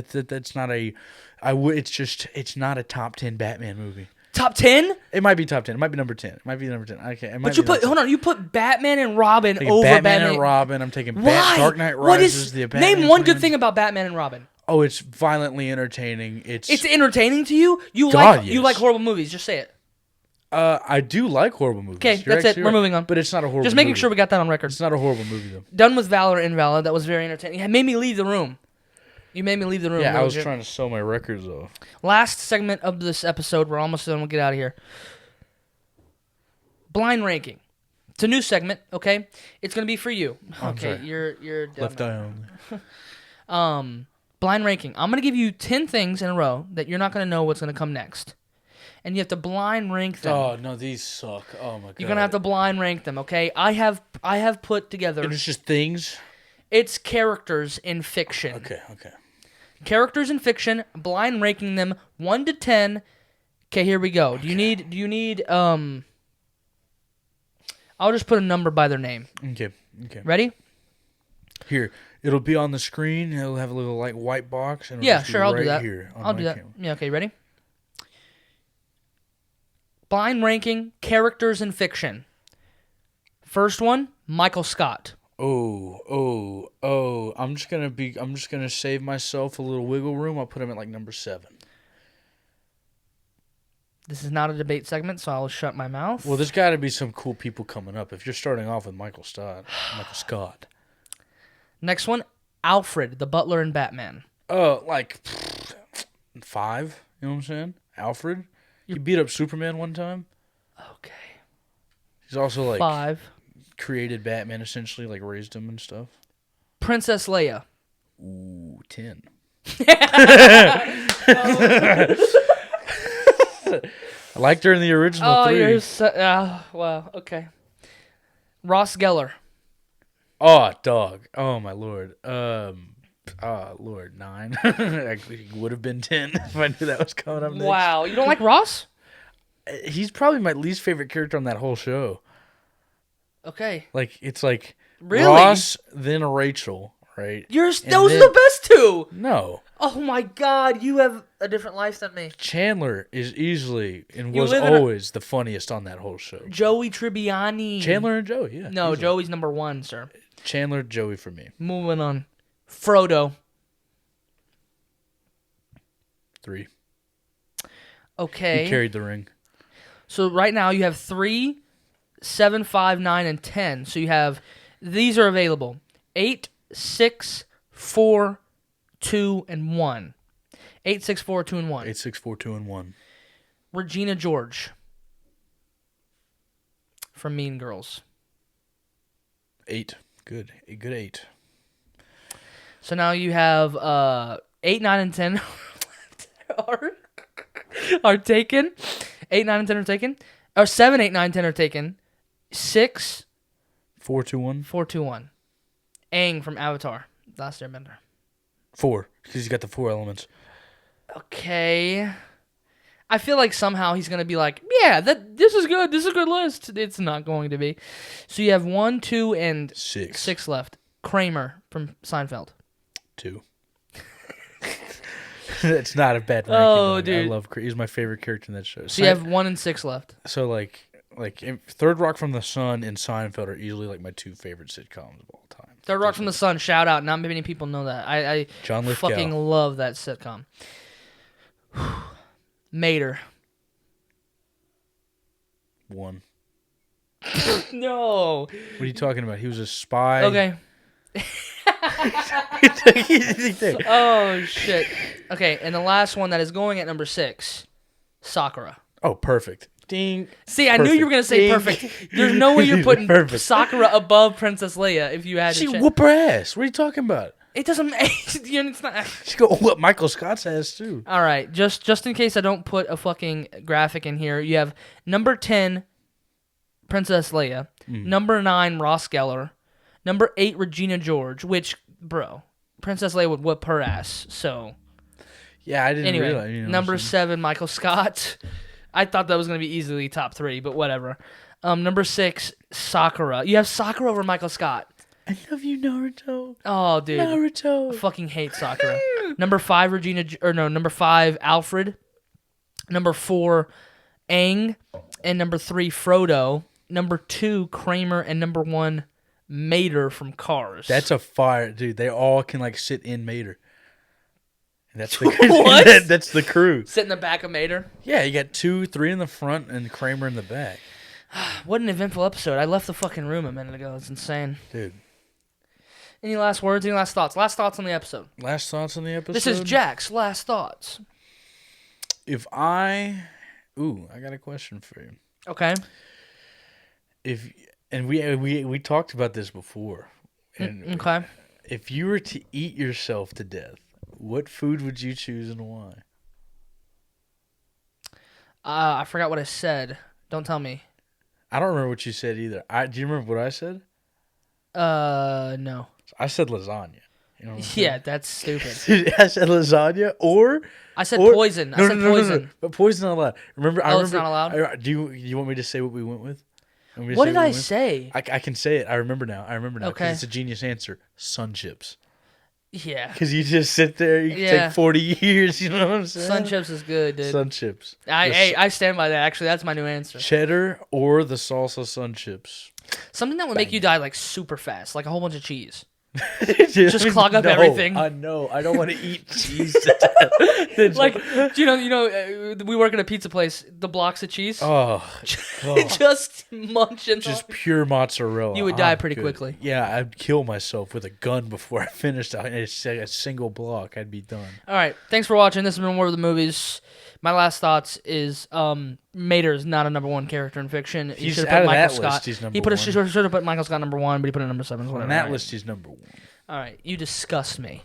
a top 10 Batman movie.
Top 10?
It might be top 10. It might be number 10. It might be number 10. Okay.
But you put Batman and Robin over
Batman and Robin. I'm taking Dark Knight Rises.
Name one good thing about Batman and Robin.
Oh, it's violently entertaining. It's
entertaining to you? You
yes.
like horrible movies. Just say it.
I do like horrible movies.
Okay, that's it. We're moving on.
But it's not a horrible movie.
Just making sure we got that on record.
It's not a horrible movie, though.
Done with Valor, Invalid. That was very entertaining. It made me leave the room. You made me leave the room.
Yeah, I was trying to sell my records off.
Last segment of this episode. We're almost done. We'll get out of here. Blind ranking. It's a new segment, okay? It's going to be for you. Okay, you're done.
Left eye only.
Blind ranking. I'm going to give you 10 things in a row that you're not going to know what's going to come next. And you have to blind rank them.
Oh, no, these suck. Oh, my God.
You're going to have to blind rank them, okay? I have put together...
And it's just things?
It's characters in fiction.
Okay.
Characters in fiction, blind ranking them 1 to 10. Okay, here we go. Do you need I'll just put a number by their name.
Okay.
Ready?
Here. It'll be on the screen. It'll have a little like white box. And
yeah, sure. I'll do that.
I'll
do that. Camera. Yeah. Okay. Ready? Blind ranking characters in fiction. First one, Michael Scott.
Oh! I'm just gonna save myself a little wiggle room. I'll put him at like number 7.
This is not a debate segment, so I'll shut my mouth.
Well, there's got to be some cool people coming up. If you're starting off with Michael Scott.
Next one, Alfred, the butler in Batman.
Like 5. You know what I'm saying? Alfred. He beat up Superman one time.
Okay.
He's also like
5.
Created Batman essentially, like raised him and stuff.
Princess Leia.
Ooh, 10. I liked her in the original 3.
Wow. Okay. Ross Geller.
Oh, dog. Oh, my lord. Lord, 9. It would have been 10 if I knew that was coming up next.
Wow. You don't like Ross?
He's probably my least favorite character on that whole show.
Okay.
Like, it's like
really?
Ross, then Rachel, right?
Those are the best 2.
No.
Oh, my God. You have a different life than me.
Chandler is easily and was always the funniest on that whole show.
Joey Tribbiani.
Chandler and Joey, yeah.
No,
easily.
Joey's number 1, sir.
Chandler, Joey for me.
Moving on. Frodo.
3.
Okay.
He carried the ring.
So right now you have 3, 7, 5, 9, and 10. So you have, these are available. 8, 6, 4, 2, and 1. 8, 6, 4, 2, and 1.
8, 6, 4, 2, and 1.
Regina George. From Mean Girls.
8. Good. A good 8.
So now you have 8, 9, and 10 are taken. 8, 9, and 10 are taken. Or 7, 8, 9, 10 are taken. 6.
4, 2, 1.
4, 2, 1. Aang from Avatar. Last Airbender.
4. Because he's got the 4 elements.
Okay. I feel like somehow he's going to be like, yeah, this is good. This is a good list. It's not going to be. So you have 1, 2, and 6 left. Kramer from Seinfeld.
2. That's not a bad ranking.
Oh, dude.
I love he's my favorite character in that show.
So you have 1 and 6 left.
So like Third Rock from the Sun and Seinfeld are easily like my 2 favorite sitcoms of all time.
Third Rock from the Sun, shout out. Not many people know that. I
John Lithgow.
Fucking love that sitcom. Mater.
1.
No.
What are you talking about? He was a spy.
Okay. Oh, shit. Okay, and the last one that is going at number 6, Sakura.
Oh, perfect. Ding.
See, I knew you were going to say
Ding.
perfect. There's no way you're putting
Perfect.
Sakura above Princess Leia if you had to
She
check.
whoop her ass. What are you talking about?
It doesn't. It's not.
Just go. What Michael Scott's has too.
All right, just in case I don't put a fucking graphic in here, you have number 10, Princess Leia, number 9, Ross Geller, number 8, Regina George. Which, bro, Princess Leia would whip her ass. So
Yeah, I didn't
anyway,
realize.
number 7, Michael Scott. I thought that was gonna be easily top 3, but whatever. Number 6, Sakura. You have Sakura over Michael Scott.
I love you, Naruto.
Oh, dude.
Naruto.
I fucking hate Sakura. Number 5, number 5, Alfred. Number 4, Aang. And number 3, Frodo. Number 2, Kramer. And number 1, Mater from Cars.
That's a fire, dude. They all can like sit in Mater. And that's the
What?
That's the crew.
Sit in the back of Mater.
Yeah, you got 2, 3 in the front and Kramer in the back.
What an eventful episode. I left the fucking room a minute ago. It's insane.
Dude.
Any last words? Any last thoughts? Last thoughts on the episode.
Last thoughts on the episode?
This is Jack's last thoughts.
I got a question for you.
Okay.
We talked about this before. And
Okay.
if you were to eat yourself to death, what food would you choose and why?
I forgot what I said. Don't tell me.
I don't remember what you said either. Do you remember what I said?
No.
I said lasagna. You know what I'm saying?
Yeah, that's stupid.
I said lasagna or
I said poison. I said poison.
No. But poison's not allowed. Remember?
It's not allowed?
Do you want me to say what we went with?
What did I say?
I can say it. I remember now. 'Cause
Okay.
it's a genius answer. Sun chips.
Yeah.
Because you just sit there. You can take 40 years. You know what I'm saying?
Sun chips is good, dude.
Sun chips.
I stand by that. Actually, that's my new answer.
Cheddar or the salsa sun chips.
Something that would make you die like super fast, like a whole bunch of cheese.
Just
clog up everything.
I know. I don't want to eat cheese to death.
Like, we work at a pizza place. The blocks of cheese,
Oh,
just munching.
just pure mozzarella.
You would die
I'm
pretty
good.
quickly.
Yeah, I'd kill myself with a gun before I finished a single block. I'd be done.
All right, thanks for watching. This has been War of the Movies. My last thoughts is Mater is not a number 1 character in fiction. He
He's
should have
out
put
of
Michael
that
Scott.
list, he's number
He
one.
should have put Michael Scott number 1, but he put it number 7.
On that list, he's number 1.
All right, you disgust me.